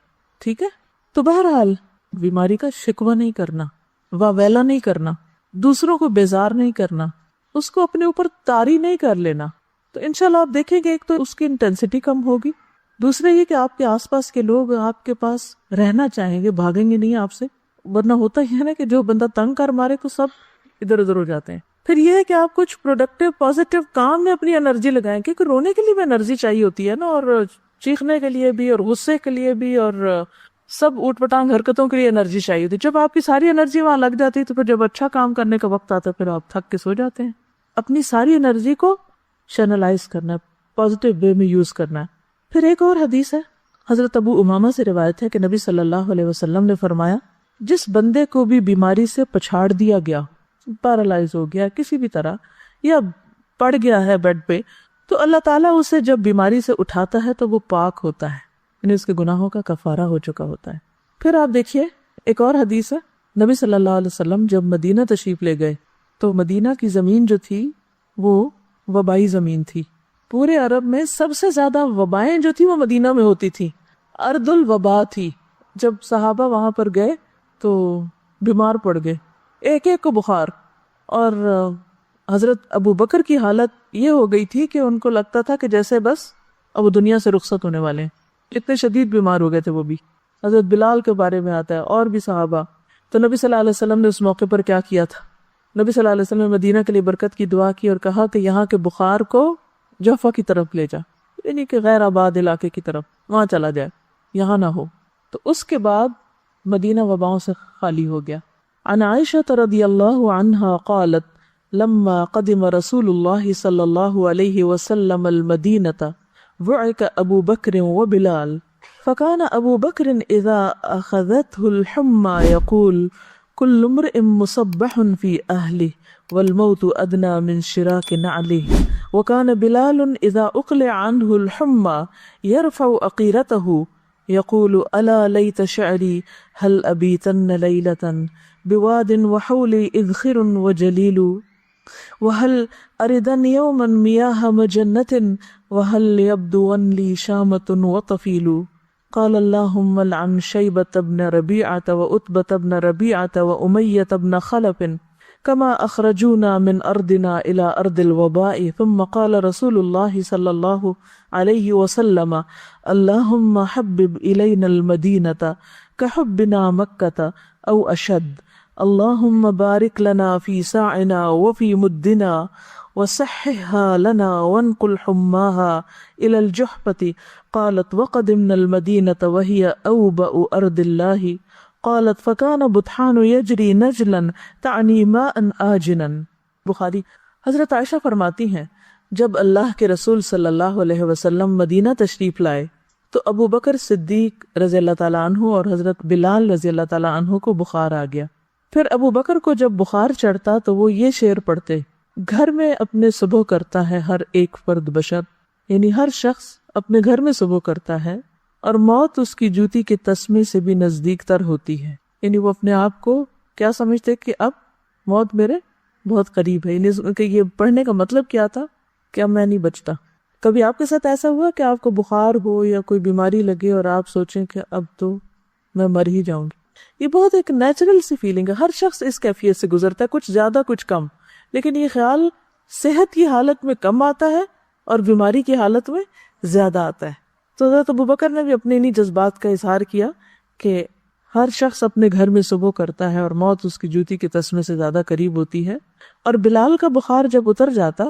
ٹھیک ہے، تو بہرحال بیماری کا شکوہ نہیں کرنا، واویلا نہیں کرنا، دوسروں کو بیزار نہیں کرنا، اس کو اپنے اوپر طاری نہیں کر لینا. تو انشاءاللہ آپ دیکھیں گے ایک تو اس کی انٹینسٹی کم ہوگی، دوسرے یہ کہ آپ کے آس پاس کے لوگ آپ کے پاس رہنا چاہیں گے، بھاگیں گے نہیں آپ سے. ورنہ ہوتا ہی ہے نا کہ جو بندہ تنگ کر مارے تو سب ادھر ادھر ہو جاتے ہیں. پھر یہ ہے کہ آپ کچھ پروڈکٹیو پازیٹیو کام میں اپنی انرجی لگائیں، کیونکہ رونے کے لیے بھی انرجی چاہیے ہوتی ہے نا، اور چیخنے کے لیے بھی، اور غصے کے لیے بھی، اور سب اوٹ پٹانگ حرکتوں کے لیے انرجی چاہیے ہوتی ہے. جب آپ کی ساری انرجی وہاں لگ جاتی ہے تو پھر جب اچھا کام کرنے کا وقت آتا ہے پھر آپ تھک کے سو جاتے ہیں. اپنی ساری انرجی کو چینلائز کرنا ہے، پازیٹیو وے میں یوز کرنا ہے. پھر ایک اور حدیث ہے، حضرت ابو امامہ سے روایت ہے کہ نبی صلی اللہ علیہ وسلم نے فرمایا، جس بندے کو بھی بیماری سے پچھاڑ دیا گیا، پیرالائز ہو گیا کسی بھی طرح، یا پڑ گیا ہے بیڈ پہ، تو اللہ تعالیٰ اسے جب بیماری سے اٹھاتا ہے تو وہ پاک ہوتا ہے. یعنی اس کے گناہوں کا کفارہ ہو چکا ہوتا ہے۔ پھر آپ دیکھیے ایک اور حدیث ہے، نبی صلی اللہ علیہ وسلم جب مدینہ تشریف لے گئے تو مدینہ کی زمین جو تھی وہ وبائی زمین تھی۔ پورے عرب میں سب سے زیادہ وبائیں جو تھی وہ مدینہ میں ہوتی تھی، ارض الوبا تھی۔ جب صحابہ وہاں پر گئے تو بیمار پڑ گئے، ایک ایک کو بخار، اور حضرت ابو بکر کی حالت یہ ہو گئی تھی کہ ان کو لگتا تھا کہ جیسے بس اب وہ دنیا سے رخصت ہونے والے ہیں، اتنے شدید بیمار ہو گئے تھے وہ بھی۔ حضرت بلال کے بارے میں آتا ہے اور بھی صحابہ۔ تو نبی صلی اللہ علیہ وسلم نے اس موقع پر کیا کیا تھا؟ نبی صلی اللہ علیہ وسلم نے مدینہ کے لیے برکت کی دعا کی اور کہا کہ یہاں کے بخار کو جوفہ کی طرف لے جا، یعنی کہ غیر آباد علاقے کی طرف وہاں چلا جائے، یہاں نہ ہو۔ تو اس کے بعد مدینہ وباؤں سے خالی ہو گیا۔ عن عائشہ رضی اللہ عنہا قالت لما قدم رسول اللہ صلی اللہ علیہ وسلم المدینة وعك ابو بکر وبلال فكان ابو بکر اذا اخذته الحمى يقول كل امرئ مصبح في اهله والموت ادنى من شراك نعله وكان بلال اذا اقلع عنه الحمى يرفع عقيرته يقول الا ليت شعري هل ابيتن ليلة بواد وحولي اذخر وجليل وهل أردن يوما مياه مجنة وهل يبدون لي شامة وطفيل قال اللهم لعن شيبة بن ربيعة وأتبة بن ربيعة وأمية بن خلف كما أخرجونا من أرضنا إلى أرض الوباء ثم قال رسول الله صلى الله عليه وسلم اللهم حبب إلينا المدينة كحبنا مكة أو أشد اللهم بارك لنا في ساعنا وفي مدنا وصححها لنا وانقل حماها إلى الجحفة قالت وقدمنا المدينة وهي أوبأ أرض الله قالت فكان بطحان يجري نجلا تعني ماء آجنا۔ بخاری۔ حضرت عائشہ فرماتی ہیں جب اللہ کے رسول صلی اللہ علیہ وسلم مدینہ تشریف لائے تو ابو بکر صدیق رضی اللہ تعالیٰ عنہ اور حضرت بلال رضی اللہ تعالیٰ عنہ کو بخار آ گیا۔ پھر ابو بکر کو جب بخار چڑھتا تو وہ یہ شعر پڑھتے، گھر میں اپنے صبح کرتا ہے ہر ایک فرد بشر، یعنی ہر شخص اپنے گھر میں صبح کرتا ہے اور موت اس کی جوتی کے تسمے سے بھی نزدیک تر ہوتی ہے، یعنی وہ اپنے آپ کو کیا سمجھتے کہ اب موت میرے بہت قریب ہے۔ یعنی کہ یہ پڑھنے کا مطلب کیا تھا کہ اب میں نہیں بچتا۔ کبھی آپ کے ساتھ ایسا ہوا کہ آپ کو بخار ہو یا کوئی بیماری لگے اور آپ سوچیں کہ اب تو میں مر ہی جاؤں گی؟ یہ بہت ایک نیچرل سی فیلنگ ہے، ہر شخص اس کیفیت سے گزرتا ہے، کچھ زیادہ کچھ کم، لیکن یہ خیال صحت کی حالت میں کم آتا ہے اور بیماری کی حالت میں زیادہ آتا ہے۔ تو حضرت ابو بکر نے بھی اپنے انہی جذبات کا اظہار کیا کہ ہر شخص اپنے گھر میں صبح کرتا ہے اور موت اس کی جوتی کے تسمے سے زیادہ قریب ہوتی ہے۔ اور بلال کا بخار جب اتر جاتا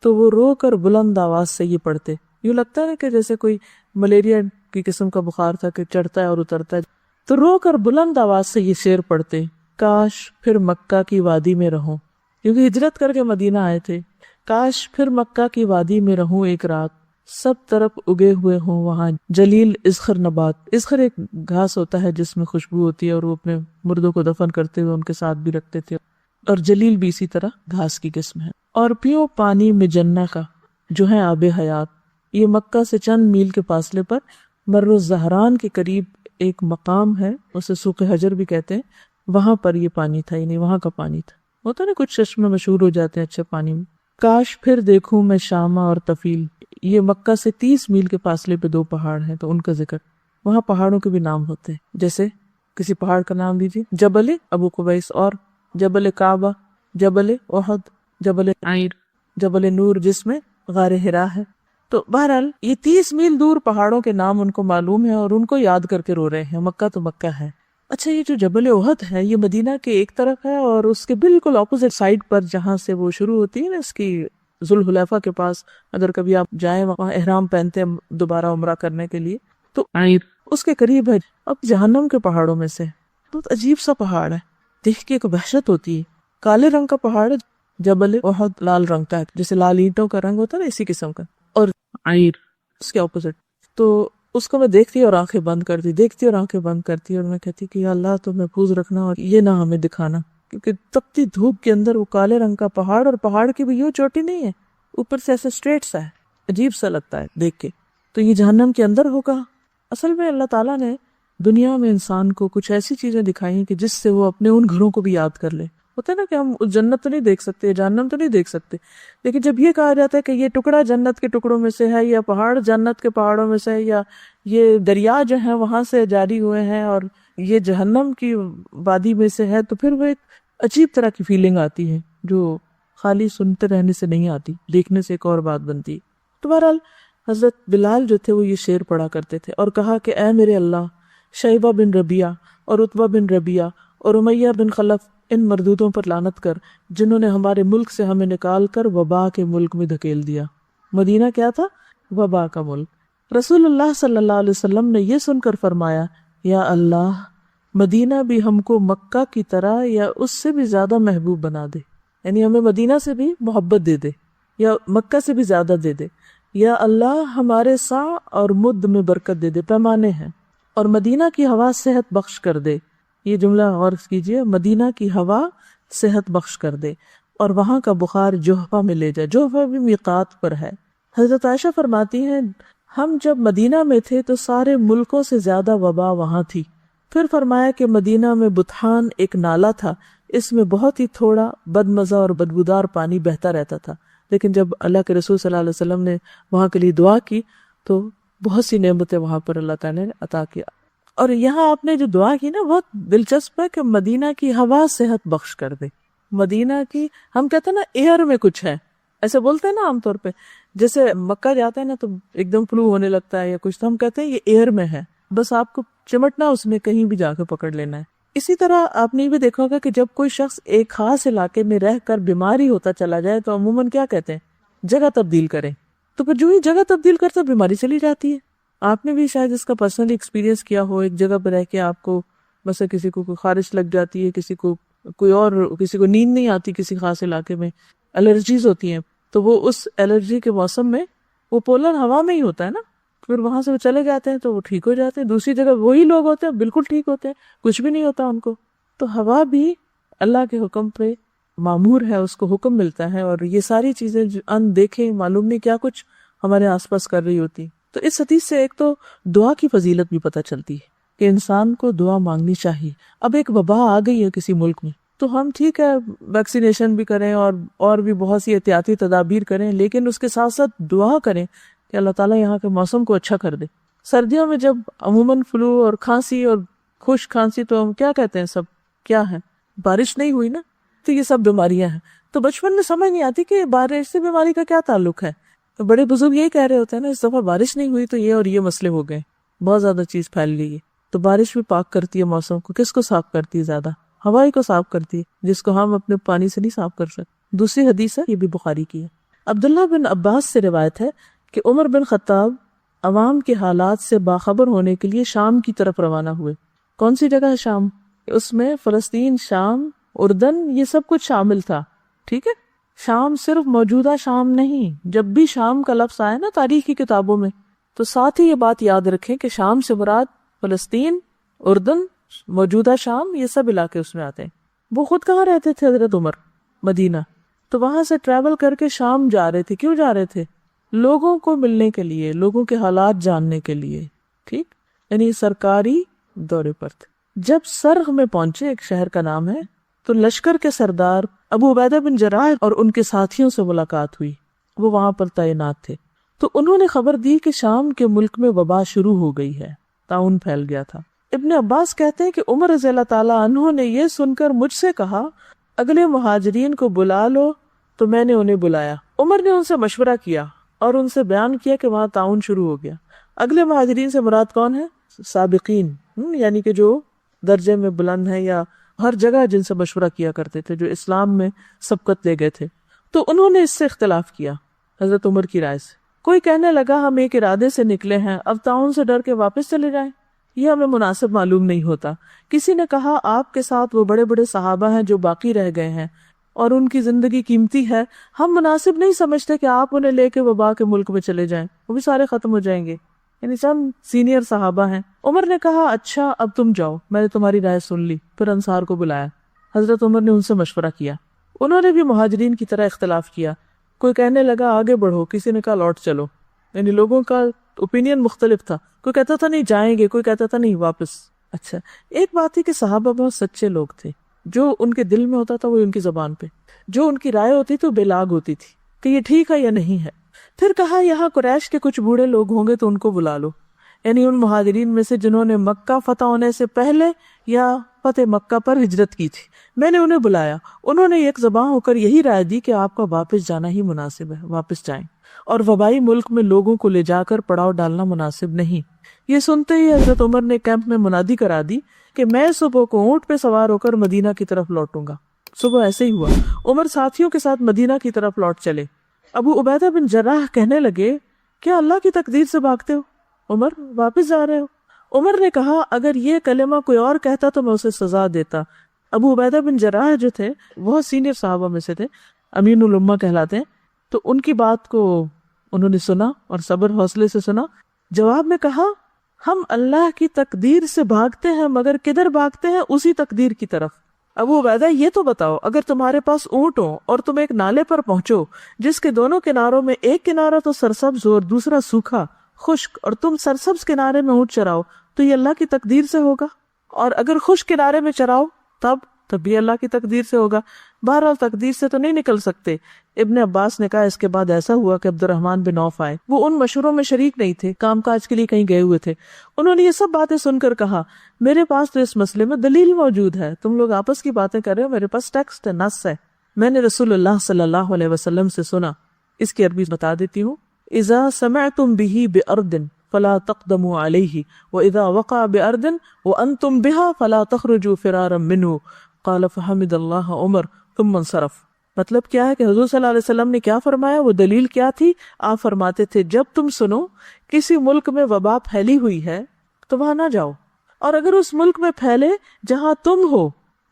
تو وہ رو کر بلند آواز سے یہ پڑھتے، یوں لگتا ہے کہ جیسے کوئی ملیریا کی قسم کا بخار تھا کہ چڑھتا ہے اور اترتا ہے، تو رو کر بلند آواز سے یہ شعر پڑھتے، کاش پھر مکہ کی وادی میں رہوں، کیونکہ ہجرت کر کے مدینہ آئے تھے۔ کاش پھر مکہ کی وادی میں رہوں ایک رات، سب طرف اگے ہوئے ہوں وہاں جلیل اذخر نبات۔ اذخر ایک گھاس ہوتا ہے جس میں خوشبو ہوتی ہے اور وہ اپنے مردوں کو دفن کرتے ہوئے ان کے ساتھ بھی رکھتے تھے، اور جلیل بھی اسی طرح گھاس کی قسم ہے۔ اور پیو پانی مجنہ کا جو ہے آب حیات، یہ مکہ سے چند میل کے فاصلے پر مر الزہران کے قریب ایک مقام ہے، اسے سوق حجر بھی کہتے ہیں، وہاں پر یہ پانی تھا، یعنی وہاں کا پانی تھا۔ ہوتا نا کچھ چشمے مشہور ہو جاتے ہیں اچھے پانی میں۔ کاش پھر دیکھوں میں شامہ اور طفیل، یہ مکہ سے 30 میل کے فاصلے پہ 2 پہاڑ ہیں، تو ان کا ذکر، وہاں پہاڑوں کے بھی نام ہوتے ہیں، جیسے کسی پہاڑ کا نام لیجیے، جبل ابو قبیس، اور جبل کعبہ، جبل احد، جبل عیر، جبل نور جس میں غار حرا ہے۔ تو بہرحال یہ 30 میل دور پہاڑوں کے نام ان کو معلوم ہے اور ان کو یاد کر کے رو رہے ہیں۔ مکہ تو مکہ ہے۔ اچھا، یہ جو جبل احد ہے یہ مدینہ کے ایک طرف ہے، اور اس کے بالکل اپوزٹ سائڈ پر جہاں سے وہ شروع ہوتی ہے نا، اس کی ذوالحلیفہ کے پاس، اگر کبھی آپ جائیں وہاں احرام پہنتے ہیں دوبارہ عمرہ کرنے کے لیے، تو اس کے قریب ہے۔ اب جہنم کے پہاڑوں میں سے بہت عجیب سا پہاڑ ہے، دیکھ کے ایک وحشت ہوتی ہے۔ کالے رنگ کا پہاڑ ہے، جبل احد لال رنگ کا ہے، جیسے لال اینٹوں کا رنگ ہوتا ہے نا، اسی قسم کا، اور عیر اس کے اپوزٹ۔ تو اس کو میں دیکھتی اور آنکھیں بند کرتی، دیکھتی اور آنکھیں بند کرتی، اور میں کہتی کہ یا اللہ تو محفوظ رکھنا اور یہ نہ ہمیں دکھانا، کیونکہ تپتی دھوپ کے اندر وہ کالے رنگ کا پہاڑ، اور پہاڑ کی بھی یوں چوٹی نہیں ہے، اوپر سے ایسے اسٹریٹ سا ہے، عجیب سا لگتا ہے دیکھ کے۔ تو یہ جہنم کے اندر ہوگا، اصل میں اللہ تعالیٰ نے دنیا میں انسان کو کچھ ایسی چیزیں دکھائی ہیں کہ جس سے وہ اپنے ان گھروں کو بھی یاد کر لے. ہوتا ہے نا کہ ہم جنت تو نہیں دیکھ سکتے, جہنم تو نہیں دیکھ سکتے, لیکن جب یہ کہا جاتا ہے کہ یہ ٹکڑا جنت کے ٹکڑوں میں سے ہے, یا پہاڑ جنت کے پہاڑوں میں سے ہے, یا یہ دریا جو ہیں وہاں سے جاری ہوئے ہیں, اور یہ جہنم کی وادی میں سے ہے, تو پھر وہ ایک عجیب طرح کی فیلنگ آتی ہے جو خالی سنتے رہنے سے نہیں آتی, دیکھنے سے ایک اور بات بنتی. تو بہرحال حضرت بلال جو تھے وہ یہ شعر پڑھا کرتے تھے اور کہا کہ اے میرے اللہ, شیبہ بن ربیعہ اور عتبہ بن ربیعہ اور امیہ بن خلف, ان مردودوں پر لعنت کر جنہوں نے ہمارے ملک سے ہمیں نکال کر وبا کے ملک میں دھکیل دیا. مدینہ کیا تھا؟ وبا کا ملک. رسول اللہ صلی اللہ علیہ وسلم نے یہ سن کر فرمایا, یا اللہ مدینہ بھی ہم کو مکہ کی طرح یا اس سے بھی زیادہ محبوب بنا دے, یعنی ہمیں مدینہ سے بھی محبت دے دے یا مکہ سے بھی زیادہ دے دے. یا اللہ ہمارے سا اور مد میں برکت دے دے, پیمانے ہیں, اور مدینہ کی ہوا صحت بخش کر دے. یہ جملہ غور کیجئے, مدینہ کی ہوا صحت بخش کر دے, اور وہاں کا بخار جوہفہ میں لے جائے. جوہفہ بھی میقات پر ہے. حضرت عائشہ فرماتی ہیں ہم جب مدینہ میں تھے تو سارے ملکوں سے زیادہ وبا وہاں تھی. پھر فرمایا کہ مدینہ میں بطحان ایک نالا تھا, اس میں بہت ہی تھوڑا بدمزہ اور بدبودار پانی بہتا رہتا تھا, لیکن جب اللہ کے رسول صلی اللہ علیہ وسلم نے وہاں کے لیے دعا کی تو بہت سی نعمتیں وہاں پر اللہ تعالیٰ نے عطا کیا. اور یہاں آپ نے جو دعا کی نا بہت دلچسپ ہے کہ مدینہ کی ہوا صحت بخش کر دے. مدینہ کی, ہم کہتے ہیں نا ایئر میں کچھ ہے, ایسے بولتے ہیں نا عام طور پہ, جیسے مکہ جاتے ہیں نا تو ایک دم فلو ہونے لگتا ہے یا کچھ, تو ہم کہتے ہیں یہ ایئر میں ہے, بس آپ کو چمٹنا اس میں کہیں بھی جا کے پکڑ لینا ہے. اسی طرح آپ نے بھی دیکھا ہوگا کہ جب کوئی شخص ایک خاص علاقے میں رہ کر بیماری ہوتا چلا جائے تو عموماً کیا کہتے ہیں, جگہ تبدیل کریں. تو پھر جو ہی جگہ تبدیل کرتا بیماری چلی جاتی ہے. آپ نے بھی شاید اس کا پرسنلی ایکسپیرینس کیا ہو, ایک جگہ پہ رہ کے آپ کو مثلا کسی کو کوئی خارش لگ جاتی ہے, کسی کو کوئی اور, کسی کو نیند نہیں آتی, کسی خاص علاقے میں الرجیز ہوتی ہیں, تو وہ اس الرجی کے موسم میں وہ پولر ہوا میں ہی ہوتا ہے نا, پھر وہاں سے وہ چلے جاتے ہیں تو وہ ٹھیک ہو جاتے ہیں. دوسری جگہ وہی لوگ ہوتے ہیں بالکل ٹھیک ہوتے ہیں, کچھ بھی نہیں ہوتا ان کو. تو ہوا بھی اللہ کے حکم پہ معمور ہے, اس کو حکم ملتا ہے, اور یہ ساری چیزیں ان دیکھیں معلوم نہیں کیا کچھ ہمارے آس پاس کر رہی ہوتی. تو اس حدیث سے ایک تو دعا کی فضیلت بھی پتہ چلتی ہے کہ انسان کو دعا مانگنی چاہیے. اب ایک وبا آ گئی ہے کسی ملک میں تو ہم ٹھیک ہے ویکسینیشن بھی کریں اور بھی بہت سی احتیاطی تدابیر کریں, لیکن اس کے ساتھ ساتھ دعا کریں کہ اللہ تعالیٰ یہاں کے موسم کو اچھا کر دے. سردیوں میں جب عموماً فلو اور کھانسی اور خشک کھانسی, تو ہم کیا کہتے ہیں سب کیا ہے, بارش نہیں ہوئی نا, تو یہ سب بیماریاں ہیں. تو بچپن میں سمجھ نہیں آتی کہ بارش سے بیماری کا کیا تعلق ہے. تو بڑے بزرگ یہی کہہ رہے ہوتے ہیں نا, اس دفعہ بارش نہیں ہوئی تو یہ اور یہ مسئلے ہو گئے, بہت زیادہ چیز پھیل گئی ہے. تو بارش بھی پاک کرتی ہے موسم کو. کس کو صاف کرتی ہے زیادہ؟ ہوائی کو صاف کرتی ہے, جس کو ہم اپنے پانی سے نہیں صاف کر سکتے. دوسری حدیث ہے, یہ بھی بخاری کی ہے. عبداللہ بن عباس سے روایت ہے کہ عمر بن خطاب عوام کے حالات سے باخبر ہونے کے لیے شام کی طرف روانہ ہوئے. کون سی جگہ ہے شام؟ اس میں فلسطین, شام, اردن, یہ سب کچھ شامل تھا. ٹھیک ہے, شام صرف موجودہ شام نہیں. جب بھی شام کا لفظ آئے نا تاریخ کی کتابوں میں, تو ساتھ ہی یہ بات یاد رکھیں کہ شام سے مراد فلسطین, اردن, موجودہ شام, یہ سب علاقے اس میں آتے ہیں. وہ خود کہاں رہتے تھے حضرت عمر؟ مدینہ. تو وہاں سے ٹریول کر کے شام جا رہے تھے. کیوں جا رہے تھے؟ لوگوں کو ملنے کے لیے, لوگوں کے حالات جاننے کے لیے. ٹھیک, یعنی سرکاری دورے پر تھے. جب سرغ میں پہنچے, ایک شہر کا نام ہے, تو لشکر کے سردار ابو عبیدہ بن جراح اور ان کے ساتھیوں سے ملاقات ہوئی. وہ وہاں پر تعینات تھے. تو انہوں نے خبر دی کہ شام کے ملک میں وبا شروع ہو گئی ہے, طاعون پھیل گیا تھا. ابن عباس کہتے ہیں کہ عمر رضی اللہ تعالیٰ عنہ نے یہ سن کر مجھ سے کہا, اگلے مہاجرین کو بلا لو. تو میں نے انہیں بلایا. عمر نے ان سے مشورہ کیا اور ان سے بیان کیا کہ وہاں طاعون شروع ہو گیا. اگلے مہاجرین سے مراد کون ہے؟ سابقین, یعنی کہ جو درجے میں بلند ہیں یا ہر جگہ جن سے مشورہ کیا کرتے تھے, جو اسلام میں سبقت لے گئے تھے. تو انہوں نے اس سے اختلاف کیا حضرت عمر کی رائے سے. کوئی کہنے لگا ہم ایک ارادے سے نکلے ہیں, اب طاعون سے ڈر کے واپس چلے جائیں, یہ ہمیں مناسب معلوم نہیں ہوتا. کسی نے کہا آپ کے ساتھ وہ بڑے بڑے صحابہ ہیں جو باقی رہ گئے ہیں اور ان کی زندگی قیمتی ہے, ہم مناسب نہیں سمجھتے کہ آپ انہیں لے کے وبا کے ملک میں چلے جائیں, وہ بھی سارے ختم ہو جائیں گے. یعنی چند سینئر صحابہ ہیں. عمر نے کہا اچھا اب تم جاؤ, میں نے تمہاری رائے سن لی. پھر انصار کو بلایا. حضرت عمر نے ان سے مشورہ کیا. انہوں نے بھی مہاجرین کی طرح اختلاف کیا. کوئی کہنے لگا آگے بڑھو, کسی نے کہا لوٹ چلو. یعنی لوگوں کا اوپینین مختلف تھا، کوئی کہتا تھا نہیں جائیں گے، کوئی کہتا تھا نہیں واپس. اچھا ایک بات تھی کہ صحابہ بہت سچے لوگ تھے، جو ان کے دل میں ہوتا تھا وہ ان کی زبان پہ، جو ان کی رائے ہوتی تھی وہ بے لاگ ہوتی تھی کہ یہ ٹھیک ہے یا نہیں ہے. پھر کہا یہاں قریش کے کچھ بوڑھے لوگ ہوں گے تو ان کو بلا لو، یعنی ان مہاجرین میں سے جنہوں نے مکہ فتح ہونے سے پہلے یا فتح مکہ پر ہجرت کی تھی. میں نے انہیں بلایا، انہوں نے ایک زبان ہو کر یہی رائے دی کہ آپ کا واپس جانا ہی مناسب ہے، واپس جائیں، اور وبائی ملک میں لوگوں کو لے جا کر پڑاؤ ڈالنا مناسب نہیں. یہ سنتے ہی حضرت عمر نے کیمپ میں منادی کرا دی کہ میں صبح کو اونٹ پہ سوار ہو کر مدینہ کی طرف لوٹوں گا. صبح ایسے ہی ہوا، عمر ساتھیوں کے ساتھ مدینہ کی طرف لوٹ چلے. ابو عبیدہ بن جراح کہنے لگے کیا اللہ کی تقدیر سے بھاگتے ہو عمر، واپس جا رہے ہو؟ عمر نے کہا اگر یہ کلمہ کوئی اور کہتا تو میں اسے سزا دیتا. ابو عبیدہ بن جراح جو تھے بہت سینئر صحابہ میں سے تھے، امین الامہ کہلاتے ہیں، تو ان کی بات کو انہوں نے سنا اور صبر حوصلے سے سنا. جواب میں کہا ہم اللہ کی تقدیر سے بھاگتے ہیں، مگر کدھر بھاگتے ہیں؟ اسی تقدیر کی طرف. ابو عبیدہ یہ تو بتاؤ اگر تمہارے پاس اونٹ ہو اور تم ایک نالے پر پہنچو جس کے دونوں کناروں میں ایک کنارہ تو سرسبز ہو اور دوسرا سوکھا خشک، اور تم سرسبز کنارے میں اونٹ چراؤ تو یہ اللہ کی تقدیر سے ہوگا، اور اگر خشک کنارے میں چراؤ تب بھی اللہ کی تقدیر سے ہوگا. بہرحال تقدیر سے تو نہیں نکل سکتے. ابن عباس نے کہا اس کے بعد ایسا ہوا کہ عبد الرحمن بن عوف آئے، وہ ان مشوروں میں شریک نہیں تھے، کام کاج کے لیے کہیں گئے ہوئے تھے. انہوں نے یہ سب باتیں سن کر کہا میرے پاس تو اس مسئلے میں دلیل موجود ہے، تم لوگ آپس کی باتیں کر رہے ہو، میرے پاس ٹیکسٹ ہے، نص ہے. میں نے رسول اللہ صلی اللہ علیہ وسلم سے سنا. اس کی عربی بتا دیتی ہوں. اذا سمعتم به بأرض فلا تقدموا عليه واذا وقع بأرض وانتم بها فلا تخرجوا فرارا منه قال فحمد الله عمر ثم انصرف. مطلب کیا ہے کہ حضور صلی اللہ علیہ وسلم نے کیا فرمایا، وہ دلیل کیا تھی؟ آپ فرماتے تھے جب تم سنو کسی ملک میں وبا پھیلی ہوئی ہے تو وہاں نہ جاؤ، اور اگر اس ملک میں پھیلے جہاں تم ہو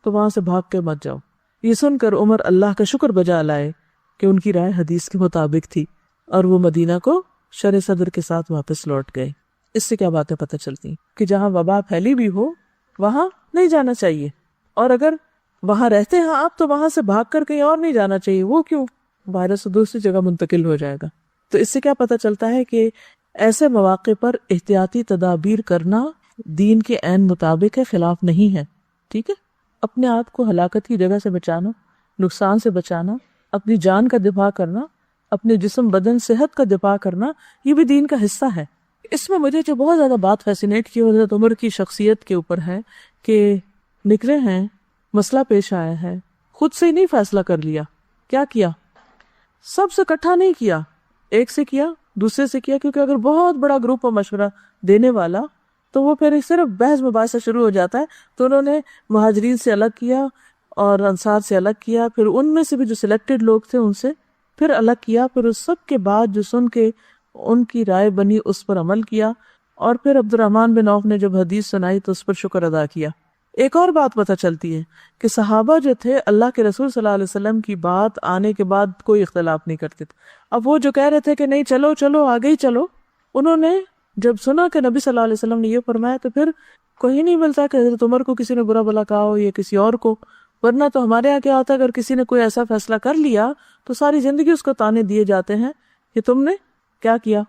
تو وہاں سے بھاگ کے مت جاؤ. یہ سن کر عمر اللہ کا شکر بجا لائے کہ ان کی رائے حدیث کے مطابق تھی، اور وہ مدینہ کو شر صدر کے ساتھ واپس لوٹ گئے. اس سے کیا باتیں پتہ چلتی کہ جہاں وبا پھیلی بھی ہو وہاں نہیں جانا چاہیے، اور اگر وہاں رہتے ہیں آپ تو وہاں سے بھاگ کر کہیں اور نہیں جانا چاہیے. وہ کیوں؟ وائرس دوسری جگہ منتقل ہو جائے گا. تو اس سے کیا پتہ چلتا ہے کہ ایسے مواقع پر احتیاطی تدابیر کرنا دین کے عین مطابق ہے، خلاف نہیں ہے. ٹھیک ہے، اپنے آپ کو ہلاکت کی جگہ سے بچانا، نقصان سے بچانا، اپنی جان کا دفاع کرنا، اپنے جسم بدن صحت کا دفاع کرنا، یہ بھی دین کا حصہ ہے. اس میں مجھے جو بہت زیادہ بات فیسینیٹ کی حضرت عمر کی شخصیت کے اوپر ہے کہ نکلے ہیں، مسئلہ پیش آیا ہے، خود سے ہی نہیں فیصلہ کر لیا. کیا کیا؟ سب سے اکٹھا نہیں کیا، ایک سے کیا، دوسرے سے کیا، کیونکہ اگر بہت بڑا گروپ اور مشورہ دینے والا تو وہ پھر صرف بحث مباحثہ شروع ہو جاتا ہے. تو انہوں نے مہاجرین سے الگ کیا اور انصار سے الگ کیا، پھر ان میں سے بھی جو سلیکٹڈ لوگ تھے ان سے پھر الگ کیا، پھر اس سب کے بعد جو سن کے ان کی رائے بنی اس پر عمل کیا، اور پھر عبد الرحمن بن عوف نے جب حدیث سنائی تو اس پر شکر ادا کیا. ایک اور بات پتہ چلتی ہے کہ صحابہ جو تھے اللہ کے رسول صلی اللہ علیہ وسلم کی بات آنے کے بعد کوئی اختلاف نہیں کرتے تھے. اب وہ جو کہہ رہے تھے کہ نہیں چلو چلو آگے ہی چلو، انہوں نے جب سنا کہ نبی صلی اللہ علیہ وسلم نے یہ فرمایا تو پھر کوئی نہیں ملتا کہ حضرت عمر کو کسی نے برا بلا کہا ہو یا کسی اور کو. ورنہ تو ہمارے یہاں کیا ہوتا ہے، اگر کسی نے کوئی ایسا فیصلہ کر لیا تو ساری زندگی اس کو تانے دیے جاتے ہیں کہ تم نے کیا کیا،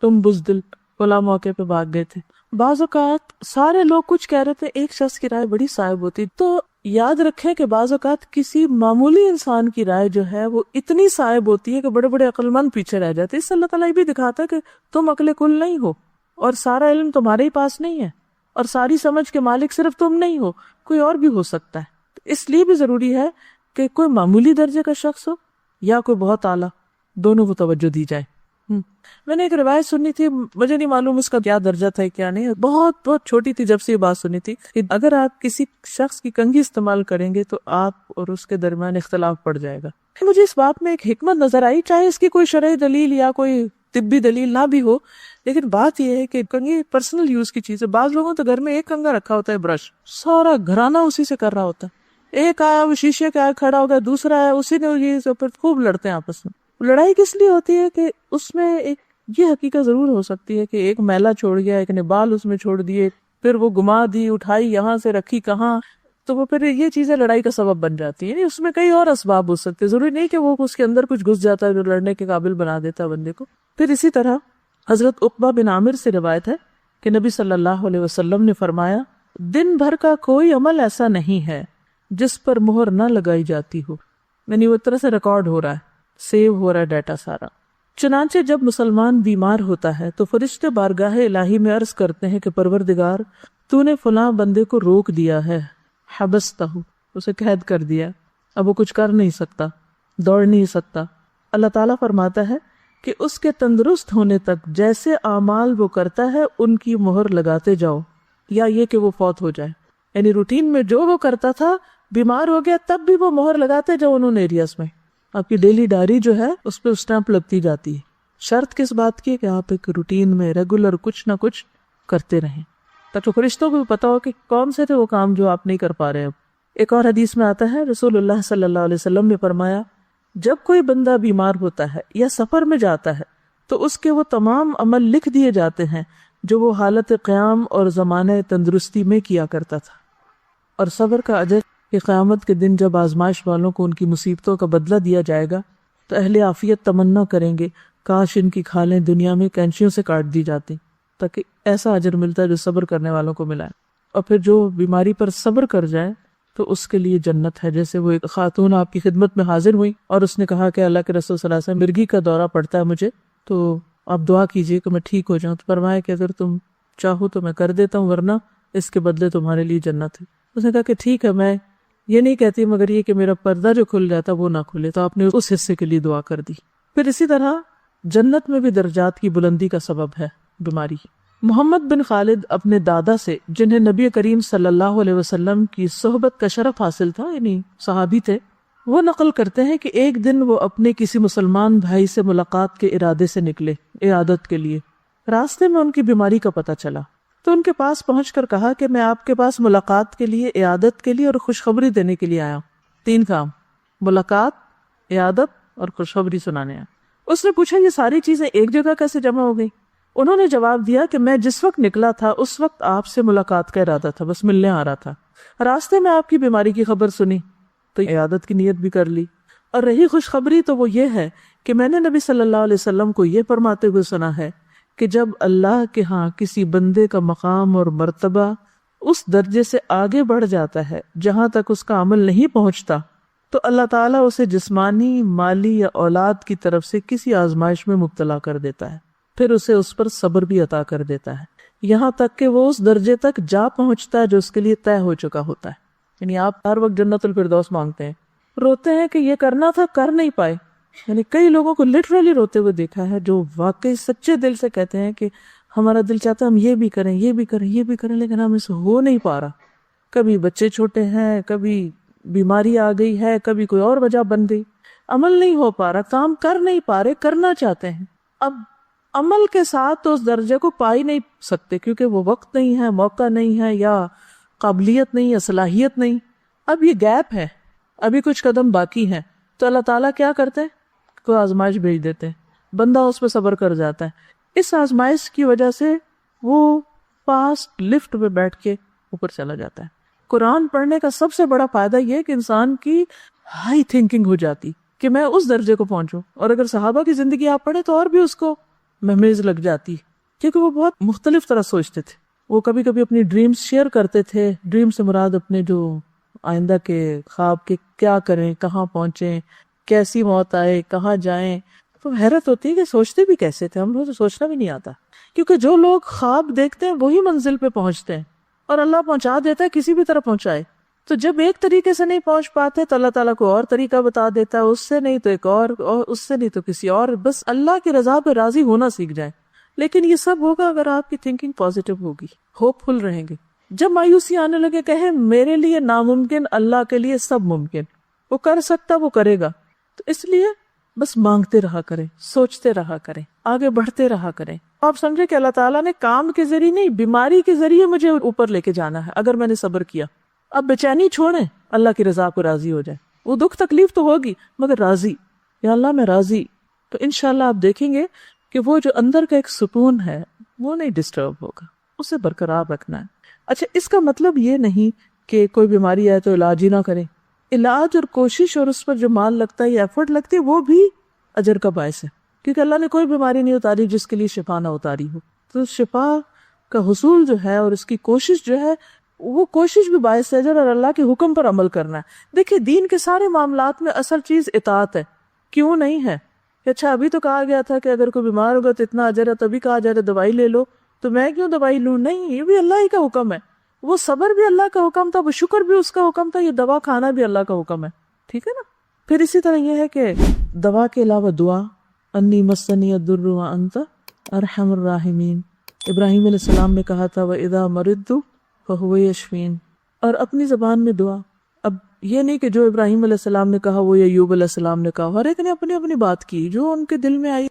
تم بزدل، فلاں موقع پہ بھاگ گئے تھے. بعض اوقات سارے لوگ کچھ کہہ رہے تھے، ایک شخص کی رائے بڑی صائب ہوتی، تو یاد رکھیں کہ بعض اوقات کسی معمولی انسان کی رائے جو ہے وہ اتنی صائب ہوتی ہے کہ بڑے بڑے عقل مند پیچھے رہ جاتے. اس سے اللہ تعالیٰ یہ بھی دکھاتا ہے کہ تم عقل کل نہیں ہو، اور سارا علم تمہارے ہی پاس نہیں ہے، اور ساری سمجھ کے مالک صرف تم نہیں ہو، کوئی اور بھی ہو سکتا ہے. اس لیے بھی ضروری ہے کہ کوئی معمولی درجے کا شخص ہو یا کوئی بہت اعلیٰ، دونوں کو توجہ دی جائے. میں نے ایک روایت سنی تھی، مجھے نہیں معلوم اس کا کیا درجہ تھا کیا نہیں، بہت بہت چھوٹی تھی جب سے یہ بات سنی تھی کہ اگر آپ کسی شخص کی کنگھی استعمال کریں گے تو آپ اور اس کے درمیان اختلاف پڑ جائے گا. مجھے اس بات میں ایک حکمت نظر آئی، چاہے اس کی کوئی شرعی دلیل یا کوئی طبی دلیل نہ بھی ہو، لیکن بات یہ ہے کہ کنگھی پرسنل یوز کی چیز ہے. بعض لوگوں تو گھر میں ایک کنگھا رکھا ہوتا ہے، برش، سارا گھرانہ اسی سے کر رہا ہوتا ہے. ایک آیا وہ شیشے کا کھڑا ہو گیا، دوسرا آیا اسی نے، پھر خوب لڑتے ہیں آپس میں. لڑائی کس لیے ہوتی ہے کہ اس میں ایک یہ حقیقت ضرور ہو سکتی ہے کہ ایک میلا چھوڑ گیا، ایک نے بال اس میں چھوڑ دیے، پھر وہ گما دی، اٹھائی یہاں سے رکھی کہاں، تو وہ پھر یہ چیزیں لڑائی کا سبب بن جاتی ہیں. اس میں کئی اور اسباب ہو سکتے، ضروری نہیں کہ وہ اس کے اندر کچھ گھس جاتا ہے جو لڑنے کے قابل بنا دیتا ہے بندے کو. پھر اسی طرح حضرت عقبہ بن عامر سے روایت ہے کہ نبی صلی اللہ علیہ وسلم نے فرمایا دن بھر کا کوئی عمل ایسا نہیں ہے جس پر مہر نہ لگائی جاتی ہو، یعنی وہ طرح سے ریکارڈ ہو رہا ہے، سیو ہو رہا ہے ڈیٹا سارا۔ چنانچہ جب مسلمان بیمار ہوتا ہے تو فرشتے بارگاہ الہی میں عرض کرتے ہیں کہ پروردگار تو نے فلاں بندے کو روک دیا ہے، حبستہ، اسے قید کر دیا، اب وہ کچھ کر نہیں سکتا، دوڑ نہیں سکتا۔ اللہ تعالیٰ فرماتا ہے کہ اس کے تندرست ہونے تک جیسے اعمال وہ کرتا ہے ان کی مہر لگاتے جاؤ، یا یہ کہ وہ فوت ہو جائے، یعنی روٹین میں جو وہ کرتا تھا بیمار ہو گیا تب بھی وہ مہر لگاتے جاؤ ان ایریاز میں۔ آپ کی ڈیلی ڈائری جو ہے اس پہ اسٹیمپ لگتی جاتی ہے۔ شرط کس بات کی ہے کہ آپ ایک روٹین میں ریگولر کچھ نہ کچھ کرتے رہیں، تاکہ فرشتوں کو بھی پتا ہو کہ کون سے تھے وہ کام جو آپ نہیں کر پا رہے اب۔ ایک اور حدیث میں آتا ہے رسول اللہ صلی اللہ علیہ وسلم نے فرمایا جب کوئی بندہ بیمار ہوتا ہے یا سفر میں جاتا ہے تو اس کے وہ تمام عمل لکھ دیے جاتے ہیں جو وہ حالت قیام اور زمانہ تندرستی میں کیا کرتا تھا، اور صبر کا اجر کہ قیامت کے دن جب آزمائش والوں کو ان کی مصیبتوں کا بدلہ دیا جائے گا تو اہل عافیت تمنا کریں گے کاش ان کی کھالیں دنیا میں کینچیوں سے کاٹ دی جاتی، تاکہ ایسا اجر ملتا ہے جو صبر کرنے والوں کو ملا ہے۔ اور پھر جو بیماری پر صبر کر جائے تو اس کے لیے جنت ہے۔ جیسے وہ ایک خاتون آپ کی خدمت میں حاضر ہوئی اور اس نے کہا کہ اللہ کے رسول صلی اللہ علیہ وسلم مرگی کا دورہ پڑتا ہے مجھے، تو آپ دعا کیجئے کہ میں ٹھیک ہو جاؤں۔ تو فرمایا کہ اگر تم چاہو تو میں کر دیتا ہوں، ورنہ اس کے بدلے تمہارے لیے جنت ہے۔ اس نے کہا کہ ٹھیک ہے، میں یہ نہیں کہتی مگر یہ کہ میرا پردہ جو کھل جاتا وہ نہ کھلے، تو آپ نے اس حصے کے لیے دعا کر دی۔ پھر اسی طرح جنت میں بھی درجات کی بلندی کا سبب ہے بیماری۔ محمد بن خالد اپنے دادا سے، جنہیں نبی کریم صلی اللہ علیہ وسلم کی صحبت کا شرف حاصل تھا، یعنی صحابی تھے، وہ نقل کرتے ہیں کہ ایک دن وہ اپنے کسی مسلمان بھائی سے ملاقات کے ارادے سے نکلے عیادت کے لیے۔ راستے میں ان کی بیماری کا پتہ چلا تو ان کے پاس پہنچ کر کہا کہ میں آپ کے پاس ملاقات کے لیے، عیادت کے لیے اور خوشخبری دینے کے لیے آیا ہوں۔ 3 کام، ملاقات، عیادت اور خوشخبری سنانے آیا۔ اس نے پوچھا یہ ساری چیزیں ایک جگہ کیسے جمع ہو گئی؟ انہوں نے جواب دیا کہ میں جس وقت نکلا تھا اس وقت آپ سے ملاقات کا ارادہ تھا، بس ملنے آ رہا تھا۔ راستے میں آپ کی بیماری کی خبر سنی تو عیادت کی نیت بھی کر لی، اور رہی خوشخبری تو وہ یہ ہے کہ میں نے نبی صلی اللہ علیہ وسلم کو یہ فرماتے ہوئے سنا ہے کہ جب اللہ کے ہاں کسی بندے کا مقام اور مرتبہ اس درجے سے آگے بڑھ جاتا ہے جہاں تک اس کا عمل نہیں پہنچتا تو اللہ تعالیٰ اسے جسمانی، مالی یا اولاد کی طرف سے کسی آزمائش میں مبتلا کر دیتا ہے، پھر اسے اس پر صبر بھی عطا کر دیتا ہے، یہاں تک کہ وہ اس درجے تک جا پہنچتا ہے جو اس کے لیے طے ہو چکا ہوتا ہے۔ یعنی آپ ہر وقت جنت الفردوس مانگتے ہیں، روتے ہیں کہ یہ کرنا تھا کر نہیں پائے۔ یعنی کئی لوگوں کو لٹرلی روتے ہوئے دیکھا ہے جو واقعی سچے دل سے کہتے ہیں کہ ہمارا دل چاہتا ہے ہم یہ بھی کریں، یہ بھی کریں، یہ بھی کریں، لیکن ہم اس ہو نہیں پا رہا۔ کبھی بچے چھوٹے ہیں، کبھی بیماری آ گئی ہے، کبھی کوئی اور وجہ بن گئی، عمل نہیں ہو پا رہا، کام کر نہیں پا رہے، کرنا چاہتے ہیں۔ اب عمل کے ساتھ تو اس درجے کو پا ہی نہیں سکتے کیونکہ وہ وقت نہیں ہے، موقع نہیں ہے، یا قابلیت نہیں یا صلاحیت نہیں۔ اب یہ گیپ ہے، ابھی کچھ قدم باقی ہیں، تو اللہ تعالیٰ کیا کرتے ہیں؟ کوئی آزمائش بھیج دیتے ہیں، بندہ اس پہ صبر کر جاتا ہے۔ اس آزمائش کی وجہ سے وہ فاسٹ لفٹ پہ بیٹھ کے اوپر چلا جاتا ہے۔ قرآن پڑھنے کا سب سے بڑا فائدہ یہ کہ انسان کی ہائی تھنکنگ ہو جاتی کہ میں اس درجے کو پہنچوں، اور اگر صحابہ کی زندگی آپ پڑھیں تو اور بھی اس کو مہمیز لگ جاتی، کیونکہ وہ بہت مختلف طرح سوچتے تھے۔ وہ کبھی کبھی اپنی ڈریمز شیئر کرتے تھے، ڈریم سے مراد اپنے جو آئندہ کے خواب کے کیا کریں، کہاں پہنچیں، کیسی موت آئے، کہاں جائیں۔ تو حیرت ہوتی ہے کہ سوچتے بھی کیسے تھے، ہم لوگ تو سوچنا بھی نہیں آتا، کیونکہ جو لوگ خواب دیکھتے ہیں وہی منزل پہ پہنچتے ہیں، اور اللہ پہنچا دیتا ہے، کسی بھی طرح پہنچائے۔ تو جب ایک طریقے سے نہیں پہنچ پاتے تو اللہ تعالیٰ کو اور طریقہ بتا دیتا ہے، اس سے نہیں تو ایک اور اس سے نہیں تو کسی اور۔ بس اللہ کی رضا پہ راضی ہونا سیکھ جائیں۔ لیکن یہ سب ہوگا اگر آپ کی تھنکنگ پازیٹیو ہوگی، ہوپ فل رہیں گے۔ جب مایوسی آنے لگے، کہیں میرے لیے ناممکن، اللہ کے لیے سب ممکن، وہ کر سکتا وہ کرے گا، تو اس لیے بس مانگتے رہا کریں، سوچتے رہا کریں، آگے بڑھتے رہا کریں۔ آپ سمجھے کہ اللہ تعالیٰ نے کام کے ذریعے نہیں، بیماری کے ذریعے مجھے اوپر لے کے جانا ہے اگر میں نے صبر کیا۔ اب بے چینی چھوڑیں، اللہ کی رضا کو راضی ہو جائیں۔ وہ دکھ تکلیف تو ہوگی مگر راضی، یا اللہ میں راضی، تو انشاءاللہ آپ دیکھیں گے کہ وہ جو اندر کا ایک سکون ہے وہ نہیں ڈسٹرب ہوگا، اسے برقرار رکھنا ہے۔ اچھا، اس کا مطلب یہ نہیں کہ کوئی بیماری آئے تو علاج ہی نہ کریں۔ علاج اور کوشش اور اس پر جو مال لگتا ہے یا ایفرٹ لگتی ہے وہ بھی اجر کا باعث ہے۔ کیونکہ اللہ نے کوئی بیماری نہیں اتاری جس کے لیے شفا نہ اتاری ہو. تو شفا کا حصول جو ہے اور اس کی کوشش جو ہے وہ کوشش بھی باعث اجر اور اللہ کے حکم پر عمل کرنا ہے. دیکھیں دین کے سارے معاملات میں اصل چیز اطاعت ہے. کیوں نہیں ہے کہ اچھا ابھی تو کہا گیا تھا کہ اگر کوئی بیمار ہوگا تو اتنا اجر ہے, تبھی کہا جا رہا ہے دوائی لے لو, تو میں کیوں دوائی لوں؟ نہیں, یہ بھی اللہ ہی کا حکم ہے. وہ صبر بھی اللہ کا حکم تھا, وہ شکر بھی اس کا حکم تھا, یہ دوا کھانا بھی اللہ کا حکم ہے. ٹھیک ہے نا. پھر اسی طرح یہ ہے کہ دوا کے علاوہ دعا, انی مسنی الضر وانت ارحم الراحمین. ابراہیم علیہ السلام نے کہا تھا وَإِذَا مَرِضْتُ فَهُوَ يَشْفِينِ, اور اپنی زبان میں دعا. اب یہ نہیں کہ جو ابراہیم علیہ السلام نے کہا وہ ایوب علیہ السلام نے کہا, ہر ایک نے اپنی اپنی بات کی جو ان کے دل میں آئی.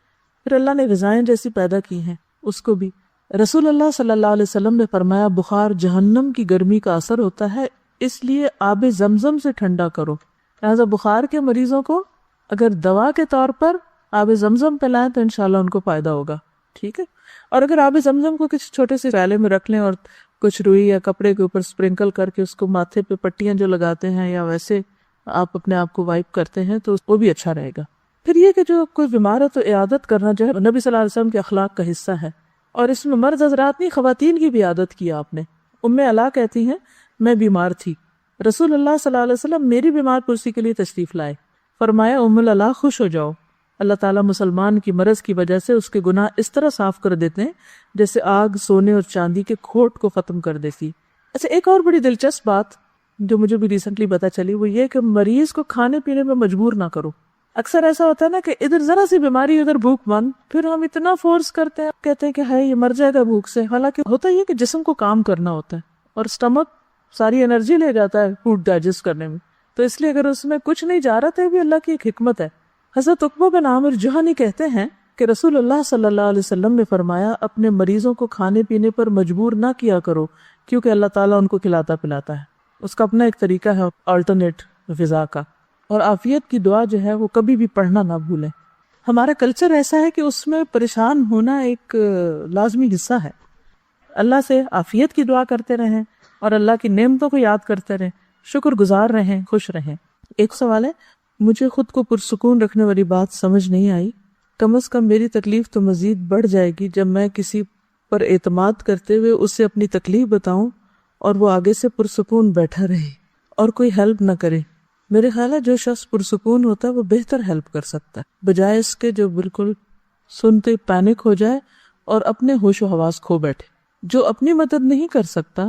پھر اللہ نے غذائیں جیسی پیدا کی ہیں اس کو بھی. رسول اللہ صلی اللہ علیہ وسلم نے فرمایا بخار جہنم کی گرمی کا اثر ہوتا ہے, اس لیے آب زمزم سے ٹھنڈا کرو. لہٰذا بخار کے مریضوں کو اگر دوا کے طور پر آب زمزم پلائیں تو انشاءاللہ ان کو فائدہ ہوگا. ٹھیک ہے. اور اگر آب زمزم کو کسی چھوٹے سے پیالے میں رکھ لیں اور کچھ روئی یا کپڑے کے اوپر سپرنکل کر کے اس کو ماتھے پہ پٹیاں جو لگاتے ہیں یا ویسے آپ اپنے آپ کو وائپ کرتے ہیں تو وہ بھی اچھا رہے گا. پھر یہ کہ جو کوئی بیمار ہے تو عیادت کرنا جو ہے نبی صلی اللہ علیہ وسلم کے اخلاق کا حصہ ہے, اور اس میں مرد حضرات نہیں خواتین کی بھی عادت کی آپ نے. ام علا کہتی ہیں میں بیمار تھی, رسول اللہ صلی اللہ علیہ وسلم میری بیمار پرسی کے لیے تشریف لائے. فرمایا ام العلا خوش ہو جاؤ, اللہ تعالیٰ مسلمان کی مرض کی وجہ سے اس کے گناہ اس طرح صاف کر دیتے ہیں جیسے آگ سونے اور چاندی کے کھوٹ کو ختم کر دیتی. اچھا ایک اور بڑی دلچسپ بات جو مجھے بھی ریسنٹلی پتہ چلی وہ یہ کہ مریض کو کھانے پینے میں مجبور نہ کرو. اکثر ایسا ہوتا ہے نا کہ ادھر ذرا سی بیماری ادھر بھوک بند, پھر ہم اتنا فورس کرتے ہیں, کہتے ہیں کہ ہے یہ مر جائے گا بھوک سے. حالانکہ ہوتا یہ کہ جسم کو کام کرنا ہوتا ہے اور اسٹمک ساری انرجی لے جاتا ہے فوڈ ڈائجسٹ کرنے میں, تو اس لیے اگر اس میں کچھ نہیں جا رہا تو بھی اللہ کی ایک حکمت ہے. حضرت عقبہ بن عامر جوہنی کہتے ہیں کہ رسول اللہ صلی اللہ علیہ وسلم نے فرمایا اپنے مریضوں کو کھانے پینے پر مجبور نہ کیا کرو کیونکہ اللہ تعالیٰ ان کو کھلاتا پلاتا ہے. اس کا اپنا ایک طریقہ ہے آلٹرنیٹ غذا کا. اور عافیت کی دعا جو ہے وہ کبھی بھی پڑھنا نہ بھولیں. ہمارا کلچر ایسا ہے کہ اس میں پریشان ہونا ایک لازمی حصہ ہے. اللہ سے عافیت کی دعا کرتے رہیں اور اللہ کی نعمتوں کو یاد کرتے رہیں, شکر گزار رہیں, خوش رہیں. ایک سوال ہے, مجھے خود کو پرسکون رکھنے والی بات سمجھ نہیں آئی. کم از کم میری تکلیف تو مزید بڑھ جائے گی جب میں کسی پر اعتماد کرتے ہوئے اسے اپنی تکلیف بتاؤں اور وہ آگے سے پرسکون بیٹھا رہے اور کوئی ہیلپ نہ کرے. میرے خیال ہے جو شخص پرسکون ہوتا ہے وہ بہتر ہیلپ کر سکتا ہے بجائے اس کے جو بالکل سنتے پینک ہو جائے اور اپنے ہوش و حواس کھو بیٹھے. جو اپنی مدد نہیں کر سکتا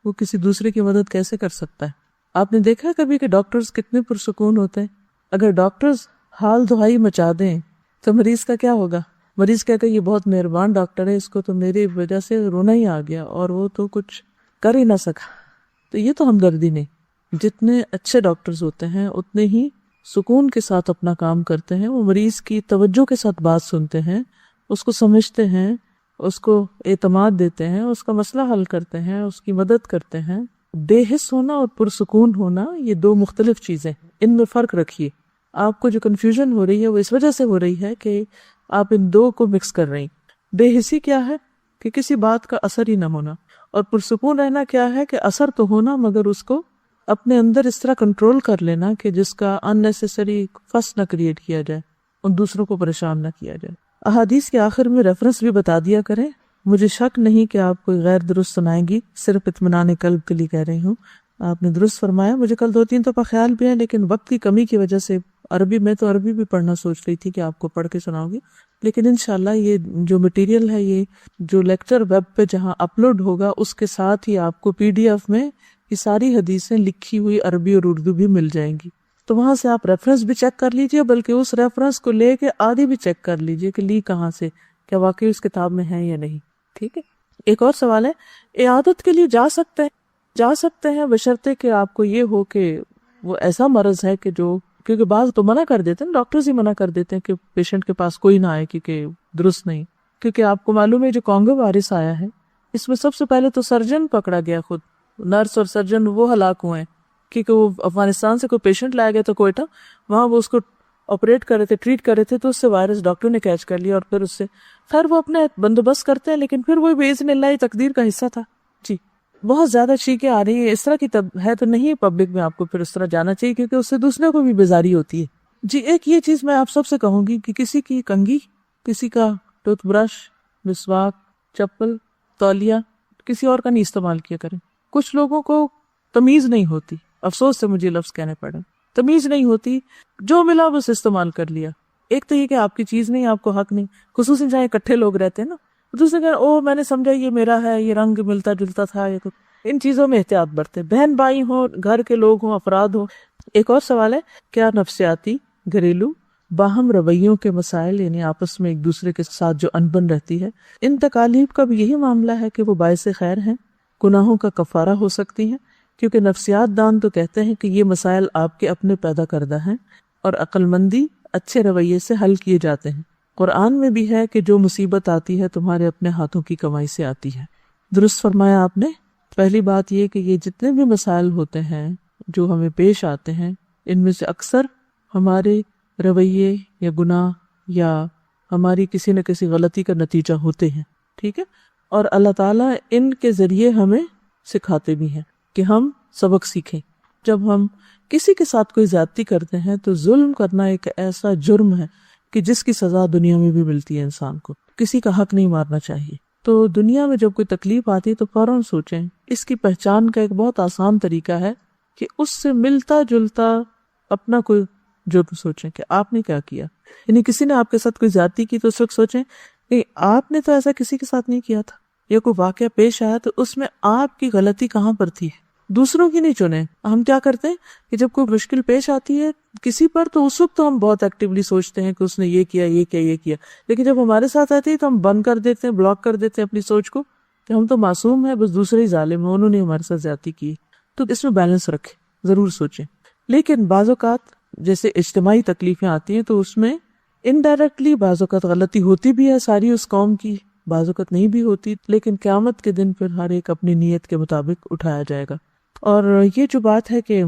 وہ کسی دوسرے کی مدد کیسے کر سکتا ہے؟ آپ نے دیکھا کبھی کہ ڈاکٹرز کتنے پرسکون ہوتے ہیں؟ اگر ڈاکٹرز حال دہائی مچا دیں تو مریض کا کیا ہوگا؟ مریض کہے کہ یہ بہت مہربان ڈاکٹر ہے, اس کو تو میری وجہ سے رونا ہی آ گیا اور وہ تو کچھ کر ہی نہ سکا. تو یہ تو ہمدردی نہیں. جتنے اچھے ڈاکٹرز ہوتے ہیں اتنے ہی سکون کے ساتھ اپنا کام کرتے ہیں. وہ مریض کی توجہ کے ساتھ بات سنتے ہیں, اس کو سمجھتے ہیں, اس کو اعتماد دیتے ہیں, اس کا مسئلہ حل کرتے ہیں, اس کی مدد کرتے ہیں. بے حس ہونا اور پرسکون ہونا یہ دو مختلف چیزیں, ان میں فرق رکھیے. آپ کو جو کنفیوژن ہو رہی ہے وہ اس وجہ سے ہو رہی ہے کہ آپ ان دو کو مکس کر رہی. بے حسی کیا ہے کہ کسی بات کا اثر ہی نہ ہونا, اور پرسکون رہنا کیا ہے کہ اثر تو ہونا مگر اس کو اپنے اندر اس طرح کنٹرول کر لینا کہ جس کا اننیسیسری فس نہ کریٹ کیا جائے اور دوسروں کو پریشان نہ کیا جائے. احادیث کے آخر میں ریفرنس بھی بتا دیا کریں. مجھے شک نہیں کہ آپ کوئی غیر درست سنائیں گی, صرف اطمینان قلب کے لیے کہہ رہی ہوں. آپ نے درست فرمایا. مجھے کل 2-3 توپا خیال بھی ہے لیکن وقت کی کمی کی وجہ سے عربی میں تو عربی بھی پڑھنا سوچ رہی تھی کہ آپ کو پڑھ کے سناؤں گی, لیکن انشاءاللہ یہ جو مٹیریل ہے یہ جو لیکچر ویب پہ جہاں اپلوڈ ہوگا اس کے ساتھ ہی آپ کو PDF میں یہ ساری حدیثیں لکھی ہوئی عربی اور اردو بھی مل جائیں گی. تو وہاں سے آپ ریفرنس بھی چیک کر لیجئے, بلکہ اس ریفرنس کو لے کے آدھی بھی چیک کر لیجئے کہ لی کہاں سے, کیا واقعی اس کتاب میں ہے یا نہیں. ٹھیک ہے. ایک اور سوال ہے, عیادت کے لیے جا سکتے ہیں بشرطے کہ آپ کو یہ ہو کہ وہ ایسا مرض ہے کہ جو, کیونکہ بعض تو منع کر دیتے ہیں, ڈاکٹرز ہی منع کر دیتے ہیں کہ پیشنٹ کے پاس کوئی نہ آئے کیونکہ درست نہیں. کیونکہ آپ کو معلوم ہے جو کانگو وائرس آیا ہے اس میں سب سے پہلے تو سرجن پکڑا گیا, خود نرس اور سرجن وہ ہلاک ہوئے ہیں کیونکہ وہ افغانستان سے کوئی پیشنٹ لایا گیا تو کوئٹہ, وہاں وہ اس کو آپریٹ کر رہے تھے, ٹریٹ کر رہے تھے, تو اس سے وائرس ڈاکٹر نے کیچ کر لیا اور پھر اس سے خیر وہ اپنے بندوبست کرتے ہیں, لیکن پھر وہ باذن اللہ تقدیر کا حصہ تھا. جی بہت زیادہ چیخیں آ رہی ہیں, اس طرح کی ہے تو نہیں پبلک میں آپ کو پھر اس طرح جانا چاہیے کیونکہ اس سے دوسرے کو بھی بیزاری ہوتی ہے. جی ایک یہ چیز میں آپ سب سے کہوں گی کہ کسی کی کنگھی کسی کا ٹوتھ برش، مسواک، چپل، تولیہ کسی اور کا نہیں استعمال کیا کریں. کچھ لوگوں کو تمیز نہیں ہوتی، افسوس سے مجھے لفظ کہنے پڑے، تمیز نہیں ہوتی، جو ملا بس استعمال کر لیا. ایک تو یہ کہ آپ کی چیز نہیں، آپ کو حق نہیں، خصوصاً جہاں اکٹھے لوگ رہتے ہیں نا. دوسرے کہ او میں نے سمجھا یہ میرا ہے، یہ رنگ ملتا جلتا تھا. ان چیزوں میں احتیاط برتے، بہن بھائی ہوں، گھر کے لوگ ہوں، افراد ہوں. ایک اور سوال ہے، کیا نفسیاتی، گھریلو، باہم رویوں کے مسائل، یعنی آپس میں ایک دوسرے کے ساتھ جو انبن رہتی ہے، ان تکالیف کا بھی یہی معاملہ ہے کہ وہ باعث خیر ہیں، گناہوں کا کفارہ ہو سکتی ہیں؟ کیونکہ نفسیات دان تو کہتے ہیں کہ یہ مسائل آپ کے اپنے پیدا کردہ ہیں اور عقل مندی، اچھے رویے سے حل کیے جاتے ہیں. قرآن میں بھی ہے کہ جو مصیبت آتی ہے تمہارے اپنے ہاتھوں کی کمائی سے آتی ہے. درست فرمایا آپ نے. پہلی بات یہ کہ یہ جتنے بھی مسائل ہوتے ہیں جو ہمیں پیش آتے ہیں، ان میں سے اکثر ہمارے رویے یا گناہ یا ہماری کسی نہ کسی غلطی کا نتیجہ ہوتے ہیں. ٹھیک ہے، اور اللہ تعالیٰ ان کے ذریعے ہمیں سکھاتے بھی ہیں کہ ہم سبق سیکھیں. جب ہم کسی کے ساتھ کوئی زیادتی کرتے ہیں تو ظلم کرنا ایک ایسا جرم ہے کہ جس کی سزا دنیا میں بھی ملتی ہے انسان کو. کسی کا حق نہیں مارنا چاہیے. تو دنیا میں جب کوئی تکلیف آتی ہے تو فوراً سوچیں. اس کی پہچان کا ایک بہت آسان طریقہ ہے کہ اس سے ملتا جلتا اپنا کوئی جرم سوچیں کہ آپ نے کیا کیا. یعنی کسی نے آپ کے ساتھ کوئی زیادتی کی تو اس وقت سوچیں کہ آپ نے تو ایسا کسی کے ساتھ نہیں کیا تھا، یا کوئی واقعہ پیش آیا تو اس میں آپ کی غلطی کہاں پر تھی. دوسروں کی نہیں چنیں. ہم کیا کرتے ہیں کہ جب کوئی مشکل پیش آتی ہے کسی پر تو اس وقت تو ہم بہت ایکٹیولی سوچتے ہیں کہ اس نے یہ کیا یہ کیا یہ کیا، لیکن جب ہمارے ساتھ آتی ہے تو ہم بند کر دیتے ہیں، بلاک کر دیتے ہیں اپنی سوچ کو کہ ہم تو معصوم ہیں، بس دوسرے ہی ظالم ہیں، انہوں نے ہمارے ساتھ زیادتی کی. تو اس میں بیلنس رکھیں، ضرور سوچیں. لیکن بعض اوقات جیسے اجتماعی تکلیفیں آتی ہیں تو اس میں انڈائریکٹلی بعض اوقات غلطی ہوتی بھی ہے ساری اس قوم کی، بعض اوقات نہیں بھی ہوتی، لیکن قیامت کے دن پھر ہر ایک اپنی نیت کے مطابق اٹھایا جائے گا. اور یہ جو بات ہے کہ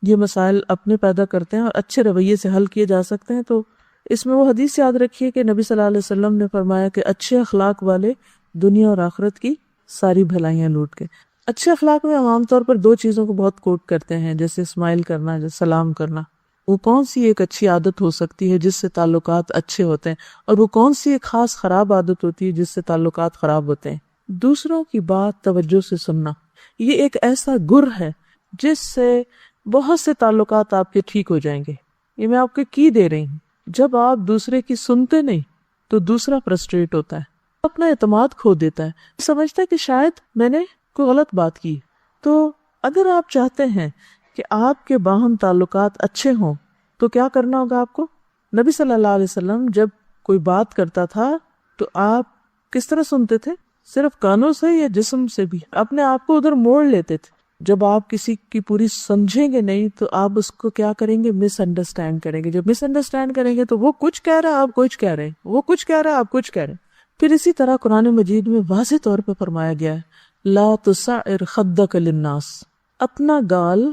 یہ مسائل اپنے پیدا کرتے ہیں اور اچھے رویے سے حل کیے جا سکتے ہیں، تو اس میں وہ حدیث یاد رکھیے کہ نبی صلی اللہ علیہ وسلم نے فرمایا کہ اچھے اخلاق والے دنیا اور آخرت کی ساری بھلائیاں لوٹ کے. اچھے اخلاق میں ہم عام طور پر دو چیزوں کو بہت کوٹ کرتے ہیں، جیسے اسمائل کرنا، جیسے سلام کرنا. وہ کون سی ایک اچھی عادت ہو سکتی ہے جس سے تعلقات اچھے ہوتے ہیں، اور وہ کون سی ایک خاص خراب عادت ہوتی ہے جس سے تعلقات خراب ہوتے ہیں؟ دوسروں کی بات توجہ سے سننا، یہ ایک ایسا گر ہے جس سے بہت سے تعلقات آپ کے ٹھیک ہو جائیں گے. یہ میں آپ کو کی دے رہی ہوں. جب آپ دوسرے کی سنتے نہیں تو دوسرا فرسٹریٹ ہوتا ہے، اپنا اعتماد کھو دیتا ہے، سمجھتا ہے کہ شاید میں نے کوئی غلط بات کی. تو اگر آپ چاہتے ہیں کہ آپ کے باہم تعلقات اچھے ہوں تو کیا کرنا ہوگا آپ کو؟ نبی صلی اللہ علیہ وسلم جب کوئی بات کرتا تھا تو آپ کس طرح سنتے تھے؟ صرف کانوں سے یا جسم سے بھی؟ اپنے آپ کو ادھر موڑ لیتے تھے. جب آپ کسی کی پوری سمجھیں گے نہیں تو آپ اس کو کیا کریں گے؟ مس انڈرسٹینڈ کریں گے. جب مس انڈرسٹینڈ کریں گے تو وہ کچھ کہہ رہا ہے، آپ کچھ کہہ رہے ہیں، وہ کچھ کہہ رہا ہے، آپ کچھ کہہ رہے ہیں. پھر اسی طرح قرآن مجید میں واضح طور پہ فرمایا گیا ہے لا تسعر خدک للناس، اپنا گال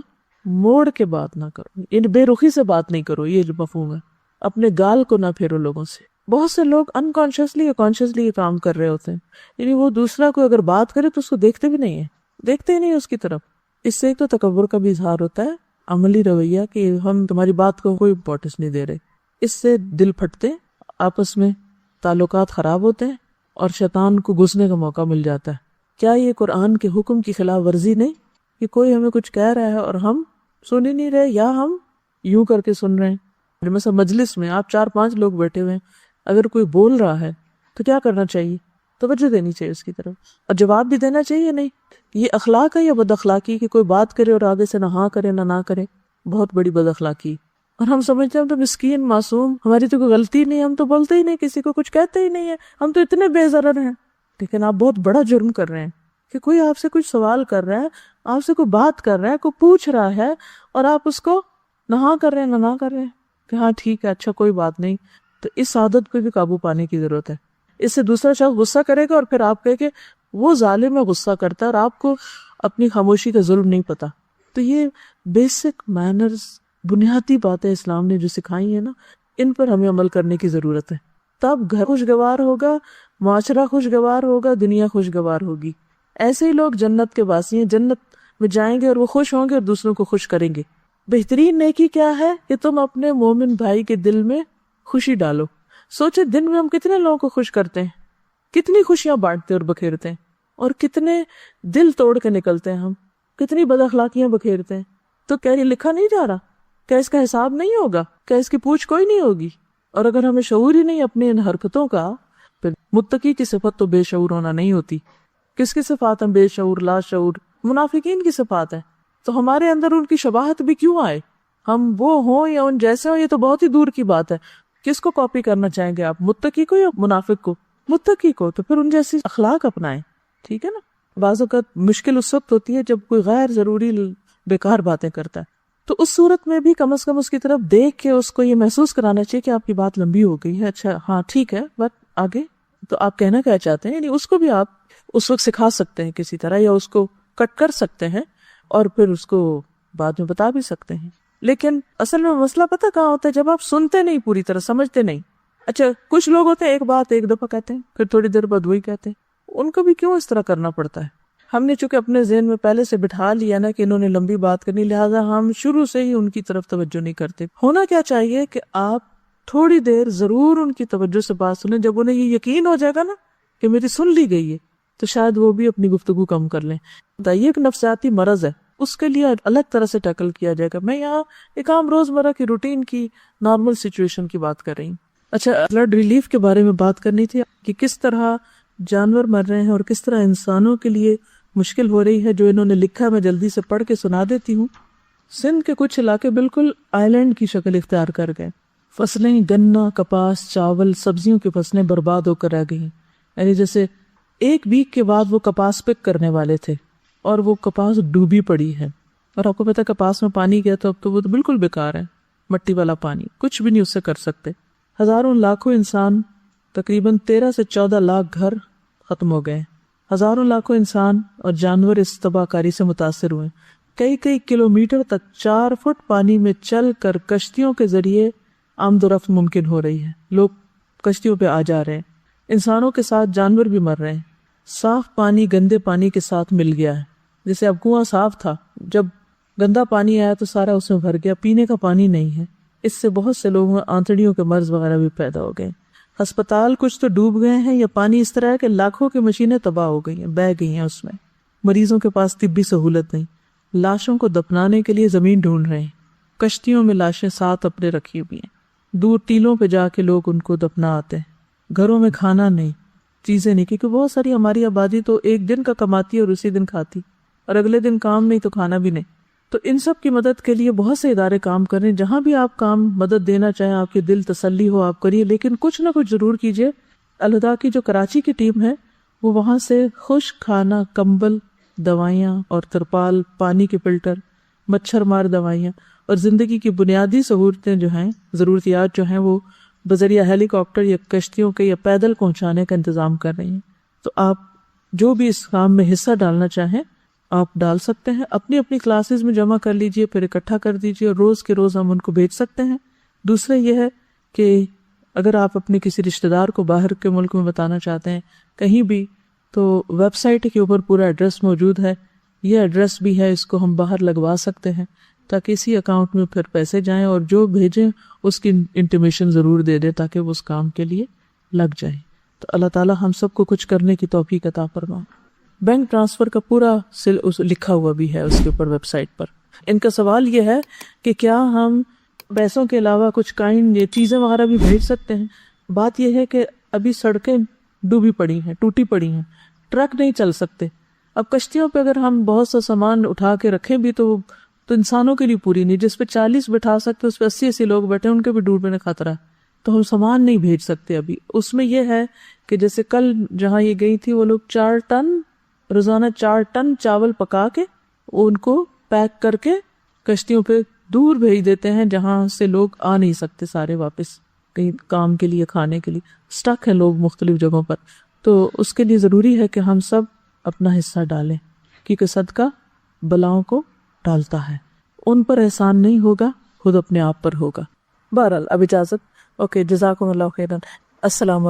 موڑ کے بات نہ کرو، یعنی بے رخی سے بات نہیں کرو. یہ جو مفہوم ہے، اپنے گال کو نہ پھیرو لوگوں سے. بہت سے لوگ انکانشیسلی یا کانشیسلی یہ کام کر رہے ہوتے ہیں، یعنی وہ دوسرا کو اگر بات کرے تو اس کو دیکھتے بھی نہیں ہیں، دیکھتے ہی نہیں اس کی طرف. اس سے ایک تو تکبر کا بھی اظہار ہوتا ہے، عملی رویہ کہ ہم تمہاری بات کو کوئی امپورٹنس نہیں دے رہے. اس سے دل پھٹتے، آپس میں تعلقات خراب ہوتے ہیں اور شیطان کو گھسنے کا موقع مل جاتا ہے. کیا یہ قرآن کے حکم کی خلاف ورزی نہیں کہ کوئی ہمیں کچھ کہہ رہا ہے اور ہم سن ہی نہیں رہے، یا ہم یوں کر کے سن رہے ہیں؟ مثلا مجلس میں آپ 4-5 لوگ بیٹھے ہوئے ہیں، اگر کوئی بول رہا ہے تو کیا کرنا چاہیے؟ توجہ دینی چاہیے اس کی طرف، اور جواب بھی دینا چاہیے. نہیں، یہ اخلاق ہے یا بد اخلاقی کہ کوئی بات کرے اور آگے سے نہ ہاں کرے نہ کرے؟ بہت بڑی بد اخلاقی. اور ہم سمجھتے ہیں ہم تو مسکین معصوم، ہماری تو کوئی غلطی نہیں، ہم تو بولتے ہی نہیں، کسی کو کچھ کہتے ہی نہیں ہے، ہم تو اتنے بے ضرر ہیں. لیکن آپ بہت بڑا جرم کر رہے ہیں کہ کوئی آپ سے کچھ سوال کر رہا ہے، آپ سے کوئی بات کر رہا ہے، کوئی پوچھ رہا ہے، اور آپ اس کو نہ ہاں کر رہے ہیں نہ کر رہے ہیں کہ ہاں ٹھیک ہے، اچھا کوئی بات نہیں. تو اس عادت پہ بھی قابو پانے کی ضرورت ہے. اس سے دوسرا شخص غصہ کرے گا اور پھر آپ کہے کہ وہ ظالم ہے، غصہ کرتا ہے، اور آپ کو اپنی خاموشی کا ظلم نہیں پتا. تو یہ بیسک مینرز، بنیادی باتیں اسلام نے جو سکھائی ہیں نا، ان پر ہمیں عمل کرنے کی ضرورت ہے. تب گھر خوشگوار ہوگا، معاشرہ خوشگوار ہوگا، دنیا خوشگوار ہوگی. ایسے ہی لوگ جنت کے باسی ہیں، جنت میں جائیں گے اور وہ خوش ہوں گے اور دوسروں کو خوش کریں گے. بہترین نیکی کیا ہے کہ تم اپنے مومن بھائی کے دل میں خوشی ڈالو. سوچے دن میں ہم کتنے لوگوں کو خوش کرتے ہیں, کتنی خوشیاں بانٹتے اور بکھیرتے ہیں, اور کتنے دل توڑ کے نکلتے ہیں ہم, کتنی بد اخلاقیاں بکھیرتے ہیں. تو کیا یہ لکھا نہیں جا رہا؟ کیا اس کا حساب نہیں ہوگا؟ کیا اس کی پوچھ کوئی نہیں ہوگی؟ اور اگر ہمیں شعور ہی نہیں اپنی ان حرکتوں کا, پھر متقی کی صفت تو بے شعور ہونا نہیں ہوتی. کس کی صفات ہیں؟ بے شعور, لا شعور, منافقین کی صفات ہے. تو ہمارے اندر ان کی شباہت بھی کیوں آئے؟ ہم وہ ہوں یا ان جیسے ہوں, یہ تو بہت ہی دور کی بات ہے. کس کو کاپی کرنا چاہیں گے آپ, متقی کو یا منافق کو؟ متقی کو. تو پھر ان جیسی اخلاق اپنائیں, ٹھیک ہے نا. بعض اوقات مشکل اس وقت ہوتی ہے جب کوئی غیر ضروری بیکار باتیں کرتا ہے, تو اس صورت میں بھی کم از کم اس کی طرف دیکھ کے اس کو یہ محسوس کرانا چاہیے کہ آپ کی بات لمبی ہو گئی ہے, اچھا ہاں ٹھیک ہے, بٹ آگے تو آپ کہنا کیا چاہتے ہیں, یعنی اس کو بھی آپ اس وقت سکھا سکتے ہیں کسی طرح, یا اس کو کٹ کر سکتے ہیں اور پھر اس کو بعد میں بتا بھی سکتے ہیں. لیکن اصل میں مسئلہ پتہ کہاں ہوتا ہے؟ جب آپ سنتے نہیں, پوری طرح سمجھتے نہیں. اچھا کچھ لوگ ہوتے ہیں ایک بات ایک دفعہ کہتے ہیں, پھر تھوڑی دیر بعد وہی کہتے ہیں. ان کو بھی کیوں اس طرح کرنا پڑتا ہے؟ ہم نے چونکہ اپنے ذہن میں پہلے سے بٹھا لیا نا کہ انہوں نے لمبی بات کرنی, لہٰذا ہم شروع سے ہی ان کی طرف توجہ نہیں کرتے. ہونا کیا چاہیے کہ آپ تھوڑی دیر ضرور ان کی توجہ سے بات سنیں. جب انہیں یہ یقین ہو جائے گا نا کہ میری سن لی گئی ہے, تو شاید وہ بھی اپنی گفتگو کم کر لیں. یہ ایک نفسیاتی مرض ہے, اس کے لیے الگ طرح سے ٹیکل کیا جائے گا. میں یہاں ایک عام روزمرہ کی روٹین کی نارمل سچویشن کی بات کر رہی ہوں. اچھا فلڈ ریلیف کے بارے میں بات کرنی تھی کہ کس طرح جانور مر رہے ہیں اور کس طرح انسانوں کے لیے مشکل ہو رہی ہے. جو انہوں نے لکھا میں جلدی سے پڑھ کے سنا دیتی ہوں. سندھ کے کچھ علاقے بالکل آئی لینڈ کی شکل اختیار کر گئے. فصلیں گنا, کپاس, چاول, سبزیوں کی فصلیں برباد ہو کر رہ گئی. یعنی جیسے ایک ویک کے بعد وہ کپاس پک کرنے والے تھے اور وہ کپاس ڈوبی پڑی ہے. اور آپ کو پتا کپاس میں پانی گیا تو اب تو وہ تو بالکل بیکار ہے, مٹی والا پانی, کچھ بھی نہیں اس سے کر سکتے. ہزاروں لاکھوں انسان, تقریباً 13 سے 14 لاکھ گھر ختم ہو گئے. ہزاروں لاکھوں انسان اور جانور اس تباہ کاری سے متاثر ہوئے. کئی کلومیٹر تک 4 فٹ پانی میں چل کر کشتیوں کے ذریعے آمد و رفت ممکن ہو رہی ہے. لوگ کشتیوں پہ آ جا رہے ہیں. انسانوں کے ساتھ جانور بھی مر رہے ہیں. صاف پانی گندے پانی کے ساتھ مل گیا ہے. جیسے اب کنواں صاف تھا, جب گندا پانی آیا تو سارا اس میں بھر گیا, پینے کا پانی نہیں ہے. اس سے بہت سے لوگوں میں آنتڑیوں کے مرض وغیرہ بھی پیدا ہو گئے. ہسپتال کچھ تو ڈوب گئے ہیں, یا پانی اس طرح ہے کہ لاکھوں کی مشینیں تباہ ہو گئی ہیں, بہہ گئی ہیں اس میں. مریضوں کے پاس طبی سہولت نہیں. لاشوں کو دفنانے کے لیے زمین ڈھونڈ رہے ہیں. کشتیوں میں لاشیں ساتھ اپنے رکھی ہوئی ہیں. دور ٹیلوں پہ جا کے لوگ ان کو دفنا آتے ہیں. گھروں میں کھانا نہیں, چیزیں نہیں, کیونکہ بہت ساری ہماری آبادی تو ایک دن کا کماتی ہے اور اسی دن کھاتی, اور اگلے دن کام نہیں تو کھانا بھی نہیں. تو ان سب کی مدد کے لیے بہت سے ادارے کام کر رہے ہیں. جہاں بھی آپ کام مدد دینا چاہیں, آپ کی دل تسلی ہو, آپ کریے, لیکن کچھ نہ کچھ ضرور کیجیے. الہدا کی جو کراچی کی ٹیم ہے وہ وہاں سے خشک کھانا, کمبل, دوائیاں اور ترپال, پانی کے فلٹر, مچھر مار دوائیاں اور زندگی کی بنیادی سہولتیں جو ہیں, ضروریات جو ہیں, وہ بذریعہ ہیلی کاپٹر یا کشتیوں کے یا پیدل پہنچانے کا انتظام کر رہی ہیں. تو آپ جو بھی اس کام میں حصہ ڈالنا چاہیں آپ ڈال سکتے ہیں. اپنی اپنی کلاسز میں جمع کر لیجئے, پھر اکٹھا کر دیجئے, اور روز کے روز ہم ان کو بھیج سکتے ہیں. دوسرا یہ ہے کہ اگر آپ اپنے کسی رشتہ دار کو باہر کے ملک میں بتانا چاہتے ہیں کہیں بھی, تو ویب سائٹ کے اوپر پورا ایڈریس موجود ہے. یہ ایڈریس بھی ہے, اس کو ہم باہر لگوا سکتے ہیں تاکہ اسی اکاؤنٹ میں پھر پیسے جائیں, اور جو بھیجیں اس کی انٹیمیشن ضرور دے دیں تاکہ وہ اس کام کے لیے لگ جائیں. تو اللہ تعالیٰ ہم سب کو کچھ کرنے کی توفیق عطا فرمائے. بینک ٹرانسفر کا پورا لکھا ہوا بھی ہے اس کے اوپر ویب سائٹ پر. ان کا سوال یہ ہے کہ کیا ہم پیسوں کے علاوہ کچھ کائنڈ یہ چیزیں وغیرہ بھی بھیج سکتے ہیں. بات یہ ہے کہ ابھی سڑکیں ڈوبی پڑی ہیں, ٹوٹی پڑی ہیں, ٹرک نہیں چل سکتے. اب کشتیوں پہ اگر ہم بہت سا سامان اٹھا کے رکھیں بھی تو انسانوں کے لیے پوری نہیں. جس پہ 40 بٹھا سکتے اس پہ 80 لوگ بیٹھے, ان کے بھی ڈوبنے کا خطرہ ہے. تو ہم سامان نہیں بھیج سکتے ابھی. اس میں یہ ہے کہ جیسے کل جہاں یہ گئی تھی وہ لوگ 4 ٹن روزانہ 4 ٹن چاول پکا کے ان کو پیک کر کے کشتیوں پہ دور بھیج دیتے ہیں, جہاں سے لوگ آ نہیں سکتے سارے واپس کہیں کام کے لیے, کھانے کے لیے. اسٹک ہیں لوگ مختلف جگہوں پر. تو اس کے لیے ضروری ہے کہ ہم سب اپنا حصہ ڈالیں, کیونکہ صدقہ بلاؤں کو ڈالتا ہے. ان پر احسان نہیں ہوگا, خود اپنے آپ پر ہوگا. بہرحال اب اجازت. اوکے, جزاکم اللہ خیرن. السلام